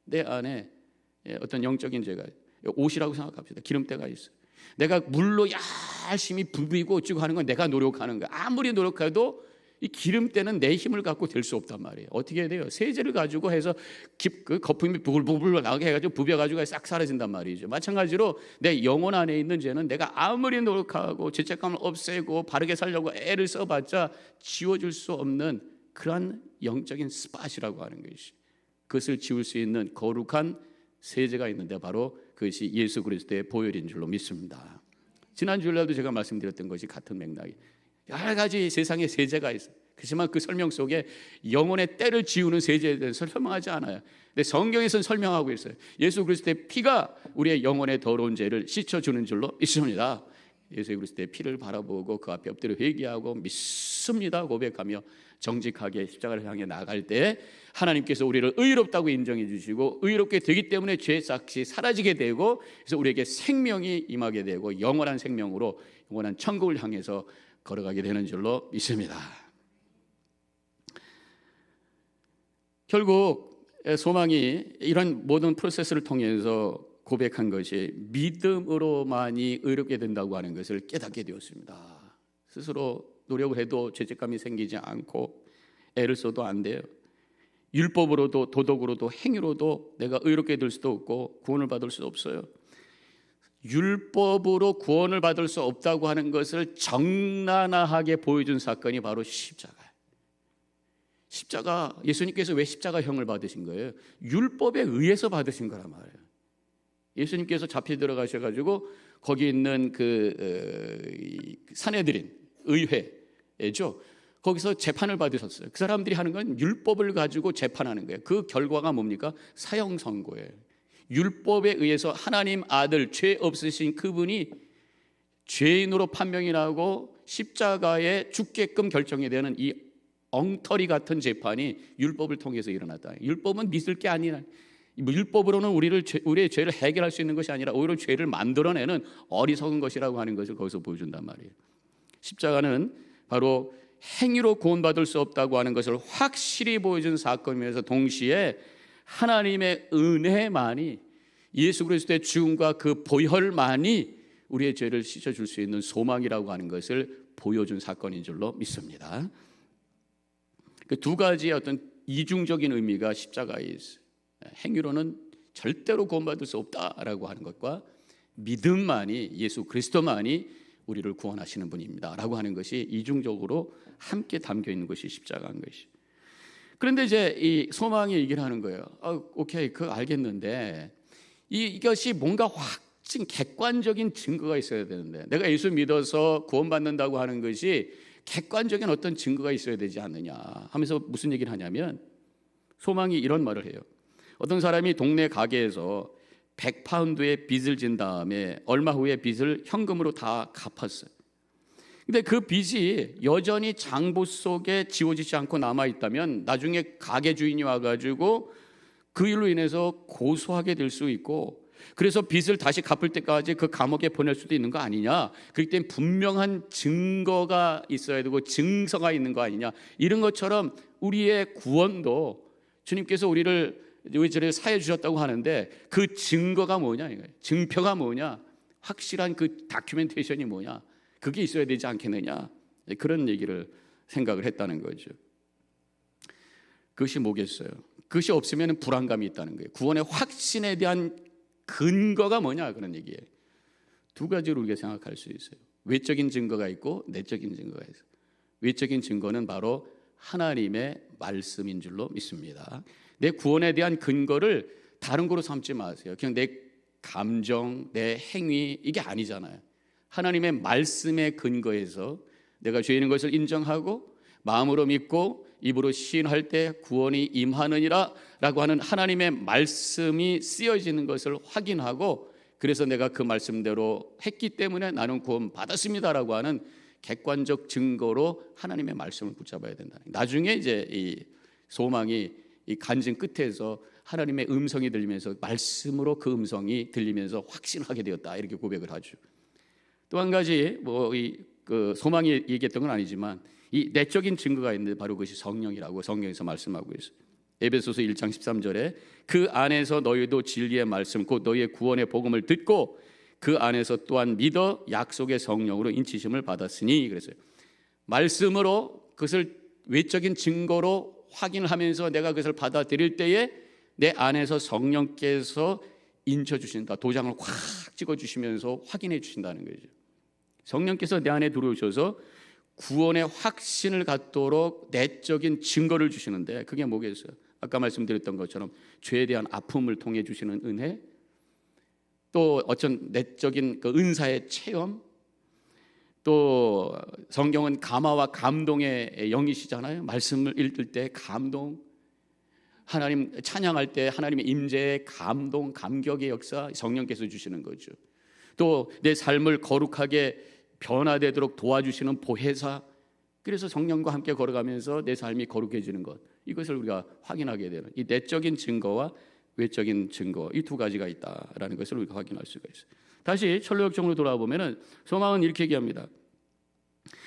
내 안에 어떤 영적인 죄가, 옷이라고 생각합시다. 기름때가 있어요. 내가 물로 열심히 부비고 어찌고 하는 건 내가 노력하는 거야. 아무리 노력해도 이 기름때는 내 힘을 갖고 될 수 없단 말이에요. 어떻게 해야 돼요? 세제를 가지고 해서 그 거품이 부글부글 나게 해가지고 부벼가지고 싹 사라진단 말이죠. 마찬가지로 내 영혼 안에 있는 죄는 내가 아무리 노력하고 죄책감을 없애고 바르게 살려고 애를 써봤자 지워줄 수 없는 그러한 영적인 스팟이라고 하는 것이, 그것을 지울 수 있는 거룩한 세제가 있는데 바로 그것이 예수 그리스도의 보혈인 줄로 믿습니다. 지난 주일날도 제가 말씀드렸던 것이 같은 맥락이, 여러 가지 세상에 세제가 있어요. 그렇지만 그 설명 속에 영혼의 때를 지우는 세제에 대해서 설명하지 않아요. 근데 성경에서는 설명하고 있어요. 예수 그리스도의 피가 우리의 영혼의 더러운 죄를 씻어주는 줄로 믿습니다. 예수 그리스도의 피를 바라보고 그 앞에 엎드려 회개하고 믿습니다 고백하며 정직하게 십자가를 향해 나갈 때 하나님께서 우리를 의롭다고 인정해 주시고, 의롭게 되기 때문에 죄싹이 사라지게 되고, 그래서 우리에게 생명이 임하게 되고 영원한 생명으로 영원한 천국을 향해서 걸어가게 되는 줄로 믿습니다. 결국 소망이 이런 모든 프로세스를 통해서 고백한 것이 믿음으로만이 의롭게 된다고 하는 것을 깨닫게 되었습니다. 스스로 노력을 해도 죄책감이 생기지 않고 애를 써도 안 돼요. 율법으로도 도덕으로도 행위로도 내가 의롭게 될 수도 없고 구원을 받을 수 없어요. 율법으로 구원을 받을 수 없다고 하는 것을 적나라하게 보여준 사건이 바로 십자가예요. 십자가, 예수님께서 왜 십자가형을 받으신 거예요? 율법에 의해서 받으신 거란 말이에요. 예수님께서 잡혀 들어가셔가지고 거기 있는 그 산헤드린 의회죠. 거기서 재판을 받으셨어요. 그 사람들이 하는 건 율법을 가지고 재판하는 거예요. 그 결과가 뭡니까? 사형 선고예요. 율법에 의해서 하나님 아들 죄 없으신 그분이 죄인으로 판명이 나고 십자가에 죽게끔 결정이 되는 이 엉터리 같은 재판이 율법을 통해서 일어났다. 율법은 믿을 게 아니라, 율법으로는 우리의 죄를 해결할 수 있는 것이 아니라 오히려 죄를 만들어내는 어리석은 것이라고 하는 것을 거기서 보여준단 말이에요. 십자가는 바로 행위로 구원받을 수 없다고 하는 것을 확실히 보여준 사건이면서 동시에 하나님의 은혜만이, 예수 그리스도의 죽음과 그 보혈만이 우리의 죄를 씻어줄 수 있는 소망이라고 하는 것을 보여준 사건인 줄로 믿습니다. 그 두 가지의 어떤 이중적인 의미가 십자가에 있어요. 행위로는 절대로 구원받을 수 없다라고 하는 것과 믿음만이, 예수 그리스도만이 우리를 구원하시는 분입니다 라고 하는 것이 이중적으로 함께 담겨 있는 것이 십자가인 것이. 그런데 이제 이 소망이 얘기를 하는 거예요. 오케이, 그거 알겠는데 이것이 뭔가 확진 객관적인 증거가 있어야 되는데, 내가 예수 믿어서 구원받는다고 하는 것이 객관적인 어떤 증거가 있어야 되지 않느냐 하면서 무슨 얘기를 하냐면, 소망이 이런 말을 해요. 어떤 사람이 동네 가게에서 100파운드의 빚을 진 다음에 얼마 후에 빚을 현금으로 다 갚았어요. 근데 그 빚이 여전히 장부 속에 지워지지 않고 남아있다면 나중에 가게 주인이 와가지고 그 일로 인해서 고소하게 될 수 있고, 그래서 빚을 다시 갚을 때까지 그 감옥에 보낼 수도 있는 거 아니냐. 그렇기 때문에 분명한 증거가 있어야 되고 증서가 있는 거 아니냐. 이런 것처럼 우리의 구원도 주님께서 우리를 사해 주셨다고 하는데 그 증거가 뭐냐, 이거예요. 증표가 뭐냐, 확실한 그 다큐멘테이션이 뭐냐, 그게 있어야 되지 않겠느냐. 그런 얘기를 생각을 했다는 거죠. 그것이 뭐겠어요? 그것이 없으면 불안감이 있다는 거예요. 구원의 확신에 대한 근거가 뭐냐, 그런 얘기예요. 두 가지로 우리가 생각할 수 있어요. 외적인 증거가 있고 내적인 증거가 있어요. 외적인 증거는 바로 하나님의 말씀인 줄로 믿습니다. 내 구원에 대한 근거를 다른 거로 삼지 마세요. 그냥 내 감정, 내 행위, 이게 아니잖아요. 하나님의 말씀에 근거해서 내가 죄인인 것을 인정하고 마음으로 믿고 입으로 시인할 때 구원이 임하느니라 라고 하는 하나님의 말씀이 쓰여지는 것을 확인하고, 그래서 내가 그 말씀대로 했기 때문에 나는 구원 받았습니다 라고 하는 객관적 증거로 하나님의 말씀을 붙잡아야 된다. 나중에 이제 이 소망이 이 간증 끝에서 하나님의 음성이 들리면서 말씀으로 그 음성이 들리면서 확신하게 되었다, 이렇게 고백을 하죠. 또 한 가지 그 소망이 얘기했던 건 아니지만 이 내적인 증거가 있는데 바로 그것이 성령이라고 성경에서 말씀하고 있어요. 에베소서 1장 13절에 그 안에서 너희도 진리의 말씀 곧 너희의 구원의 복음을 듣고 그 안에서 또한 믿어 약속의 성령으로 인치심을 받았으니, 그랬어요. 말씀으로 그것을 외적인 증거로 확인을 하면서 내가 그것을 받아들일 때에 내 안에서 성령께서 인쳐주신다, 도장을 확 찍어주시면서 확인해 주신다는 거죠. 성령께서 내 안에 들어오셔서 구원의 확신을 갖도록 내적인 증거를 주시는데 그게 뭐겠어요? 아까 말씀드렸던 것처럼 죄에 대한 아픔을 통해 주시는 은혜, 또 어떤 내적인 그 은사의 체험, 또 성경은 감화와 감동의 영이시잖아요. 말씀을 읽을 때 감동, 하나님 찬양할 때 하나님의 임재의 감동, 감격의 역사 성령께서 주시는 거죠. 또 내 삶을 거룩하게 변화되도록 도와주시는 보혜사, 그래서 성령과 함께 걸어가면서 내 삶이 거룩해지는 것, 이것을 우리가 확인하게 되는 이 내적인 증거와 외적인 증거, 이 두 가지가 있다라는 것을 우리가 확인할 수가 있어요. 다시 철로역정으로 돌아보면은 소망은 이렇게 얘기합니다.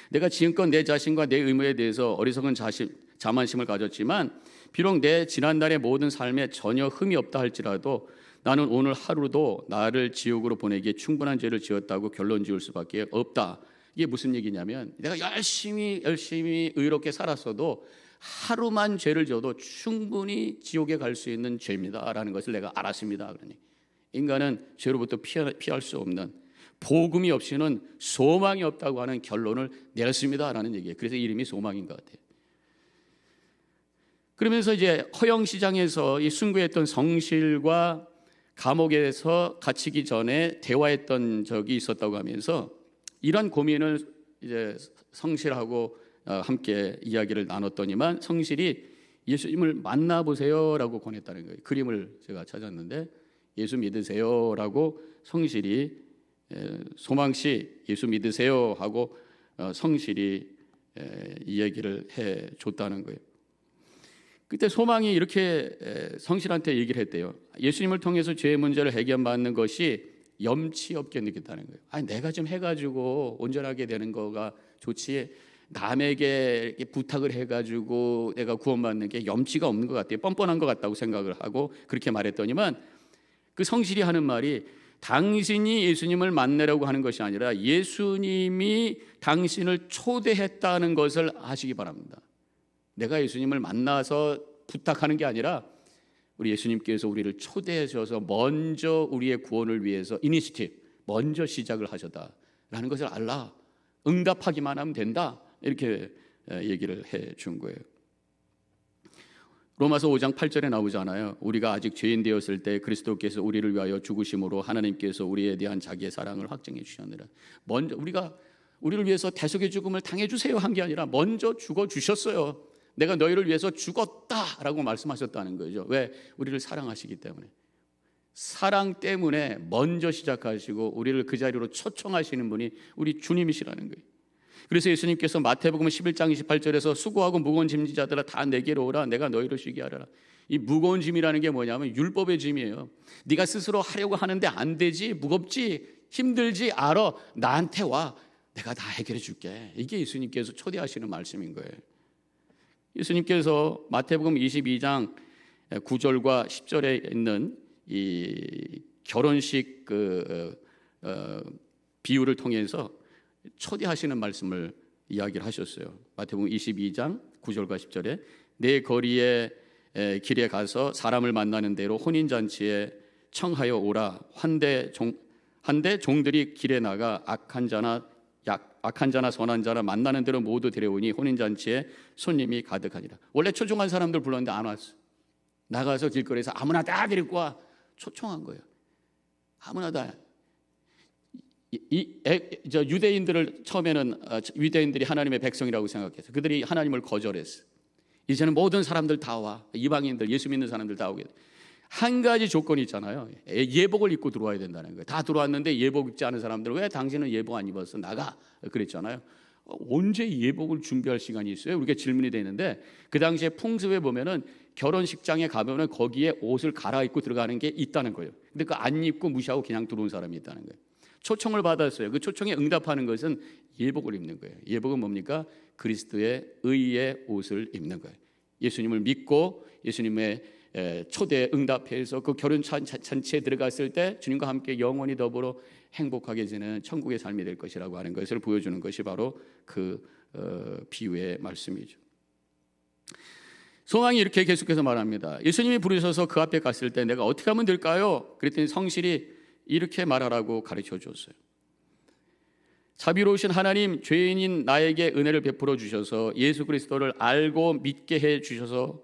내가 지금껏 내 자신과 내 의무에 대해서 어리석은 자만심을 가졌지만 비록 내 지난날의 모든 삶에 전혀 흠이 없다 할지라도 나는 오늘 하루도 나를 지옥으로 보내기에 충분한 죄를 지었다고 결론 지을 수밖에 없다. 이게 무슨 얘기냐면 내가 열심히 의롭게 살았어도 하루만 죄를 지어도 충분히 지옥에 갈 수 있는 죄입니다라는 것을 내가 알았습니다. 그러니 인간은 죄로부터 피할 수 없는, 복음이 없이는 소망이 없다고 하는 결론을 내렸습니다라는 얘기예요. 그래서 이름이 소망인 것 같아요. 그러면서 이제 허영 시장에서 이 순교했던 성실과 감옥에서 갇히기 전에 대화했던 적이 있었다고 하면서 이런 고민을 이제 성실하고 함께 이야기를 나눴더니만 성실이 예수님을 만나보세요라고 권했다는 거예요. 그림을 제가 찾았는데 예수 믿으세요라고 성실이 소망씨 예수 믿으세요 하고 성실이 이야기를 해줬다는 거예요. 그때 소망이 이렇게 성실한테 얘기를 했대요. 예수님을 통해서 죄의 문제를 해결받는 것이 염치 없게 느꼈다는 거예요. 아니 내가 좀 해가지고 온전하게 되는 거가 좋지 남에게 이렇게 부탁을 해가지고 내가 구원받는 게 염치가 없는 것 같아요. 뻔뻔한 것 같다고 생각을 하고 그렇게 말했더니만 그 성실이 하는 말이 당신이 예수님을 만나려고 하는 것이 아니라 예수님이 당신을 초대했다는 것을 아시기 바랍니다. 내가 예수님을 만나서 부탁하는 게 아니라 우리 예수님께서 우리를 초대해 주셔서 먼저 우리의 구원을 위해서 이니시티브 먼저 시작을 하셨다라는 것을 알라. 응답하기만 하면 된다. 이렇게 얘기를 해 준 거예요. 로마서 5장 8절에 나오잖아요. 우리가 아직 죄인 되었을 때 그리스도께서 우리를 위하여 죽으심으로 하나님께서 우리에 대한 자기의 사랑을 확증해 주셨느라. 먼저 우리가 우리를 위해서 대속의 죽음을 당해 주세요 한 게 아니라 먼저 죽어 주셨어요. 내가 너희를 위해서 죽었다라고 말씀하셨다는 거죠. 왜? 우리를 사랑하시기 때문에. 사랑 때문에 먼저 시작하시고 우리를 그 자리로 초청하시는 분이 우리 주님이시라는 거예요. 그래서 예수님께서 마태복음 11장 28절에서 수고하고 무거운 짐진 자들아 다 내게로 오라 내가 너희를 쉬게 하리라. 이 무거운 짐이라는 게 뭐냐면 율법의 짐이에요. 네가 스스로 하려고 하는데 안 되지, 무겁지, 힘들지 알아. 나한테 와. 내가 다 해결해 줄게. 이게 예수님께서 초대하시는 말씀인 거예요. 예수님께서 마태복음 22장 9절과 10절에 있는 이 결혼식 비유를 통해서 초대하시는 말씀을 이야기를 하셨어요. 마태복음 22장 9절과 10절에 내 거리에 길에 가서 사람을 만나는 대로 혼인잔치에 청하여 오라. 한데 종들이 길에 나가 악한 자나 선한 자나 만나는 대로 모두 데려오니 혼인잔치에 손님이 가득하니라. 원래 초청한 사람들 불렀는데 안 왔어. 나가서 길거리에서 아무나 다 데리고 와. 초청한 거예요. 아무나 다. 유대인들을 처음에는 유대인들이 하나님의 백성이라고 생각해서 그들이 하나님을 거절했어. 이제는 모든 사람들 다 와. 이방인들, 예수 믿는 사람들 다 오게 돼. 한 가지 조건이 있잖아요. 예복을 입고 들어와야 된다는 거예요. 다 들어왔는데 예복 입지 않은 사람들 왜 당신은 예복 안 입었어? 나가. 그랬잖아요. 언제 예복을 준비할 시간이 있어요? 우리가 질문이 되는데 그 당시에 풍습에 보면은 결혼식장에 가면은 거기에 옷을 갈아입고 들어가는 게 있다는 거예요. 근데 그 안 입고 무시하고 그냥 들어온 사람이 있다는 거예요. 초청을 받았어요. 그 초청에 응답하는 것은 예복을 입는 거예요. 예복은 뭡니까? 그리스도의 의의 옷을 입는 거예요. 예수님을 믿고 예수님의 초대에 응답해서 그 결혼 잔치에 들어갔을 때 주님과 함께 영원히 더불어 행복하게 지내는 천국의 삶이 될 것이라고 하는 것을 보여주는 것이 바로 그 비유의 말씀이죠. 소망이 이렇게 계속해서 말합니다. 예수님이 부르셔서 그 앞에 갔을 때 내가 어떻게 하면 될까요? 그랬더니 성실이 이렇게 말하라고 가르쳐 줬어요. 자비로우신 하나님, 죄인인 나에게 은혜를 베풀어 주셔서 예수 그리스도를 알고 믿게 해 주셔서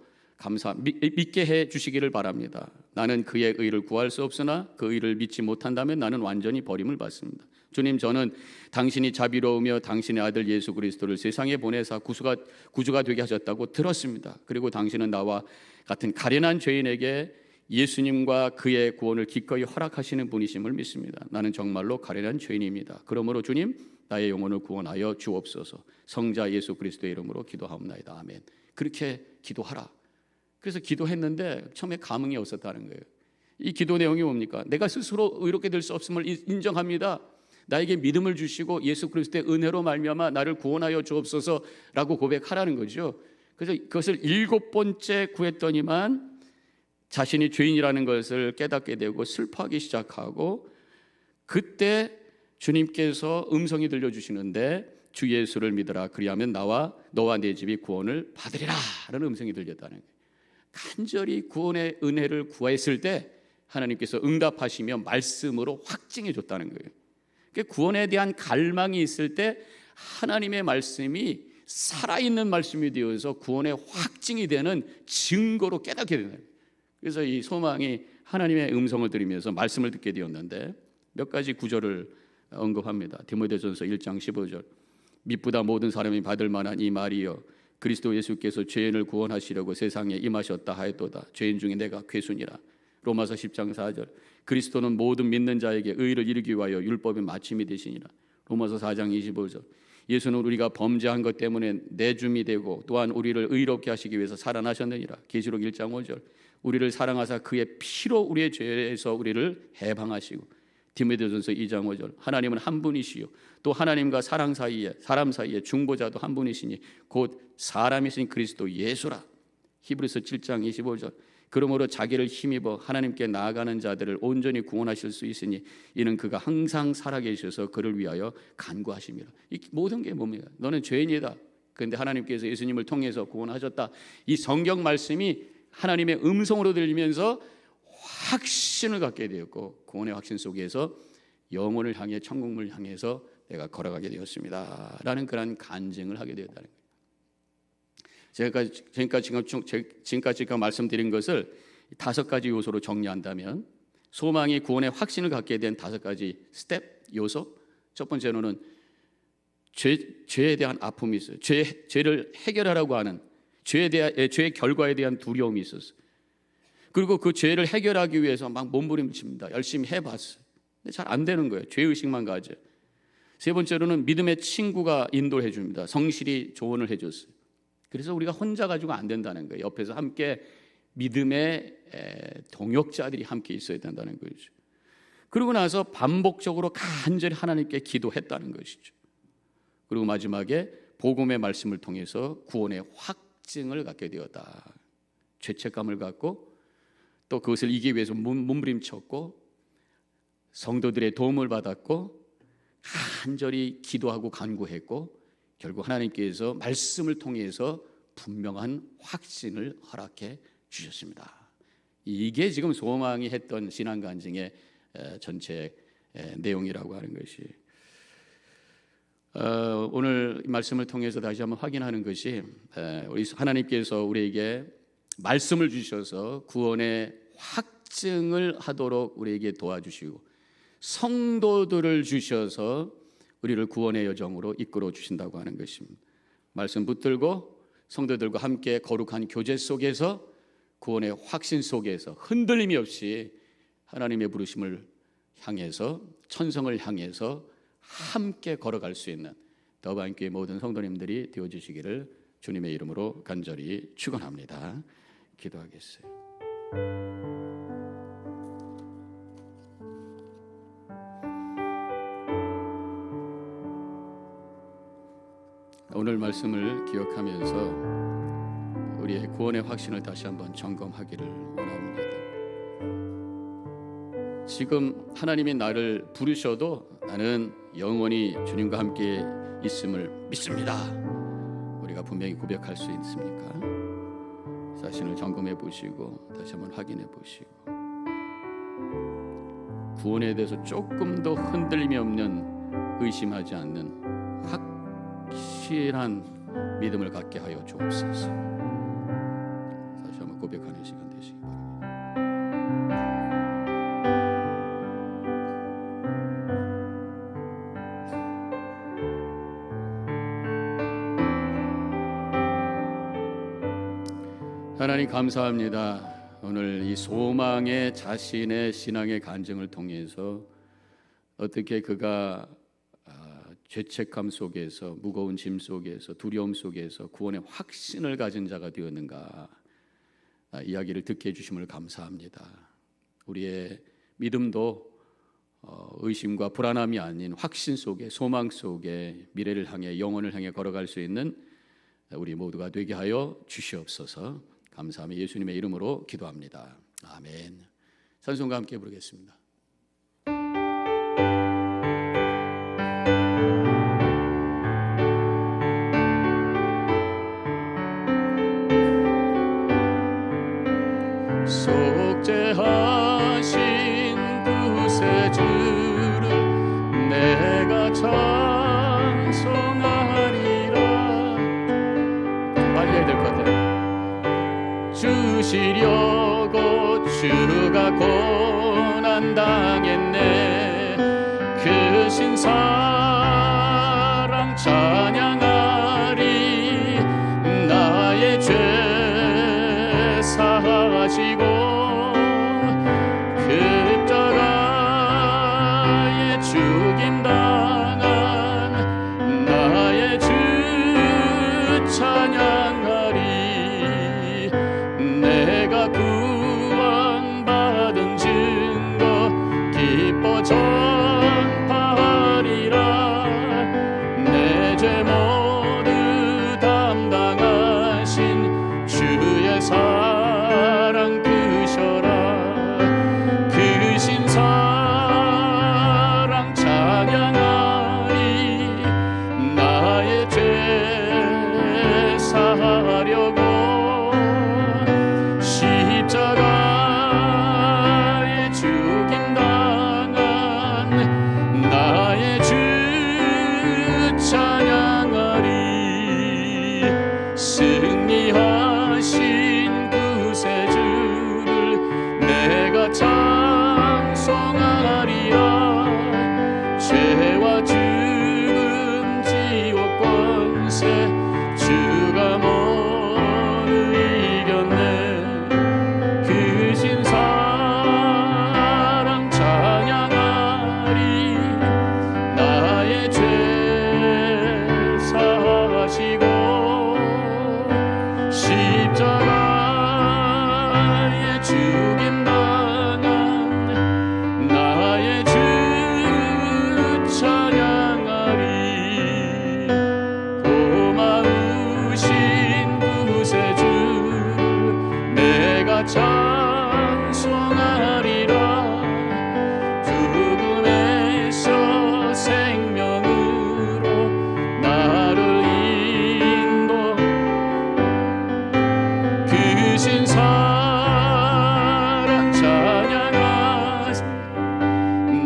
믿게 해 주시기를 바랍니다. 나는 그의 의를 구할 수 없으나 그 의를 믿지 못한다면 나는 완전히 버림을 받습니다. 주님, 저는 당신이 자비로우며 당신의 아들 예수 그리스도를 세상에 보내사 구주가 되게 하셨다고 들었습니다. 그리고 당신은 나와 같은 가련한 죄인에게 예수님과 그의 구원을 기꺼이 허락하시는 분이심을 믿습니다. 나는 정말로 가련한 죄인입니다. 그러므로 주님, 나의 영혼을 구원하여 주옵소서. 성자 예수 그리스도의 이름으로 기도하옵나이다. 아멘. 그렇게 기도하라. 그래서 기도했는데 처음에 감흥이 없었다는 거예요. 이 기도 내용이 뭡니까? 내가 스스로 의롭게 될 수 없음을 인정합니다. 나에게 믿음을 주시고 예수 그리스도의 은혜로 말미암아 나를 구원하여 주옵소서라고 고백하라는 거죠. 그래서 그것을 7번째 구했더니만 자신이 죄인이라는 것을 깨닫게 되고 슬퍼하기 시작하고 그때 주님께서 음성이 들려주시는데 주 예수를 믿으라 그리하면 너와 내 집이 구원을 받으리라 라는 음성이 들렸다는 거예요. 간절히 구원의 은혜를 구했을 때 하나님께서 응답하시며 말씀으로 확증해 줬다는 거예요. 그러니까 구원에 대한 갈망이 있을 때 하나님의 말씀이 살아있는 말씀이 되어서 구원의 확증이 되는 증거로 깨닫게 되는 거예요. 그래서 이 소망이 하나님의 음성을 들으면서 말씀을 듣게 되었는데 몇 가지 구절을 언급합니다. 디모데전서 1장 15절 미쁘다 모든 사람이 받을 만한 이 말이여 그리스도 예수께서 죄인을 구원하시려고 세상에 임하셨다 하였도다. 죄인 중에 내가 괴순이라. 로마서 10장 4절 그리스도는 모든 믿는 자에게 의를 이루기 위하여 율법의 마침이 되시니라. 로마서 4장 25절 예수는 우리가 범죄한 것 때문에 내줌이 되고 또한 우리를 의롭게 하시기 위해서 살아나셨느니라. 계시록 1장 5절 우리를 사랑하사 그의 피로 우리의 죄에서 우리를 해방하시고 디모데전서 2장 5절 하나님은 한 분이시요 또 하나님과 사람 사이에 중보자도 한 분이시니 곧 사람이신 그리스도 예수라. 히브리서 7장 25절 그러므로 자기를 힘입어 하나님께 나아가는 자들을 온전히 구원하실 수 있으니 이는 그가 항상 살아계셔서 그를 위하여 간구하심이라. 이 모든 게 뭡니까? 너는 죄인이다. 그런데 하나님께서 예수님을 통해서 구원하셨다. 이 성경 말씀이 하나님의 음성으로 들리면서 확신을 갖게 되었고 구원의 확신 속에서 영혼을 향해 천국을 향해서 내가 걸어가게 되었습니다 라는 그런 간증을 하게 되었다는 거예요. 지금까지 말씀드린 것을 5가지 요소로 정리한다면 소망이 구원의 확신을 갖게 된 5가지 스텝 요소. 첫 번째로는 죄에 대한 아픔이 있어요. 죄를 해결하라고 하는 죄의 결과에 대한 두려움이 있었어요. 그리고 그 죄를 해결하기 위해서 막 몸부림칩니다. 열심히 해봤어요. 근데 잘 안 되는 거예요. 죄의식만 가져요. 세 번째로는 믿음의 친구가 인도해 줍니다. 성실히 조언을 해줬어요. 그래서 우리가 혼자 가지고 안 된다는 거예요. 옆에서 함께 믿음의 동역자들이 함께 있어야 된다는 거죠. 그러고 나서 반복적으로 간절히 하나님께 기도했다는 것이죠. 그리고 마지막에 복음의 말씀을 통해서 구원의 확증을 갖게 되었다. 죄책감을 갖고 또 그것을 이기기 위해서 몸부림쳤고 성도들의 도움을 받았고 간절히 기도하고 간구했고 결국 하나님께서 말씀을 통해서 분명한 확신을 허락해 주셨습니다. 이게 지금 소망이 했던 신앙간증의 전체 내용이라고 하는 것이 오늘 말씀을 통해서 다시 한번 확인하는 것이 우리 하나님께서 우리에게 말씀을 주셔서 구원의 확증을 하도록 우리에게 도와주시고 성도들을 주셔서 우리를 구원의 여정으로 이끌어 주신다고 하는 것입니다. 말씀 붙들고 성도들과 함께 거룩한 교제 속에서 구원의 확신 속에서 흔들림이 없이 하나님의 부르심을 향해서 천성을 향해서 함께 걸어갈 수 있는 더반교회 모든 성도님들이 되어주시기를 주님의 이름으로 간절히 축원합니다. 기도하겠어요. 오늘 말씀을 기억하면서 우리의 구원의 확신을 다시 한번 점검하기를 원합니다. 지금 하나님이 나를 부르셔도 나는 영원히 주님과 함께 있음을 믿습니다. 우리가 분명히 고백할 수 있습니까? 자신을 점검해 보시고 다시 한번 확인해 보시고 구원에 대해서 조금 더 흔들림이 없는 의심하지 않는 확실한 믿음을 갖게 하여 주옵소서. 다시 한번 고백하는 시간 되시기 바랍니다. 하나님 감사합니다. 오늘 이 소망의 자신의 신앙의 간증을 통해서 어떻게 그가 죄책감 속에서 무거운 짐 속에서 두려움 속에서 구원의 확신을 가진 자가 되었는가 이야기를 듣게 해주심을 감사합니다. 우리의 믿음도 의심과 불안함이 아닌 확신 속에 소망 속에 미래를 향해 영혼을 향해 걸어갈 수 있는 우리 모두가 되게 하여 주시옵소서. 감사하며 예수님의 이름으로 기도합니다. 아멘. 찬송과 함께 부르겠습니다. 속죄하신 구세주를 내가 찬송하리라. 빨리 해야 될 것 같아요. 주시려고 주가 고난 당했네. 그 신사랑 찬양 사시고 십자가에 죽임당한 나의 주 찬양하리. 내가 구원받은 증거 기뻐 전파하리라. 내 죄 모두 담당하신 주의 사랑 크셔라. 크신 사랑 찬양하리. 나의 죄 사하려고 십자가에 죽임당한 나의 주 찬양하리. 승리하신 구세주를 내가 찬송하리라. 죄와 죽음 지옥 권세 주가 모두 이겼네. 크신 사랑 찬양하리. 나의 죄 사하시고 십자가에 죽임당한 나의 주 찬양하리. 고마우신 구세주를 내가 찬송하리라. 죽음에서 생명으로 나를 인도. 크신 사랑 찬양하시.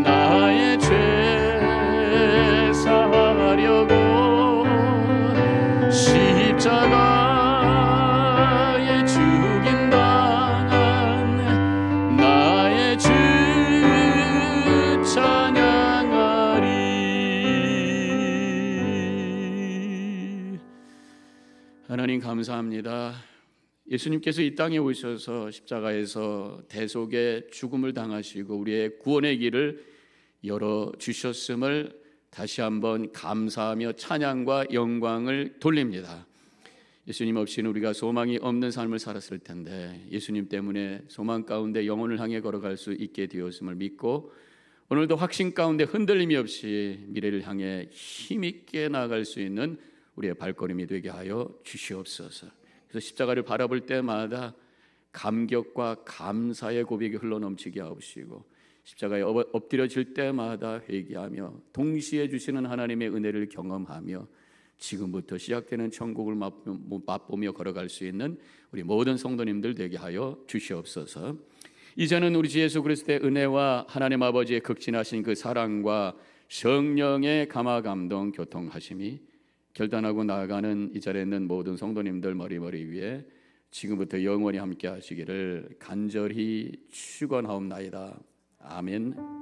나의 죄 사하려고 십자가에 죽임당한 나의 주 찬양하리. 하나님 감사합니다. 예수님께서 이 땅에 오셔서 십자가에서 대속의 죽음을 당하시고 우리의 구원의 길을 열어주셨음을 다시 한번 감사하며 찬양과 영광을 돌립니다. 예수님 없이는 우리가 소망이 없는 삶을 살았을 텐데 예수님 때문에 소망 가운데 영혼을 향해 걸어갈 수 있게 되었음을 믿고 오늘도 확신 가운데 흔들림이 없이 미래를 향해 힘있게 나아갈 수 있는 우리의 발걸음이 되게 하여 주시옵소서. 그래서 십자가를 바라볼 때마다 감격과 감사의 고백이 흘러넘치게 하옵시고 십자가에 엎드려질 때마다 회개하며 동시에 주시는 하나님의 은혜를 경험하며 지금부터 시작되는 천국을 맛보며 걸어갈 수 있는 우리 모든 성도님들 되게 하여 주시옵소서. 이제는 우리 주 예수 그리스도의 은혜와 하나님 아버지의 극진하신 그 사랑과 성령의 감화 감동 교통하심이 결단하고 나아가는 이 자리에 있는 모든 성도님들 머리머리 위에 지금부터 영원히 함께 하시기를 간절히 축원하옵나이다. 아멘.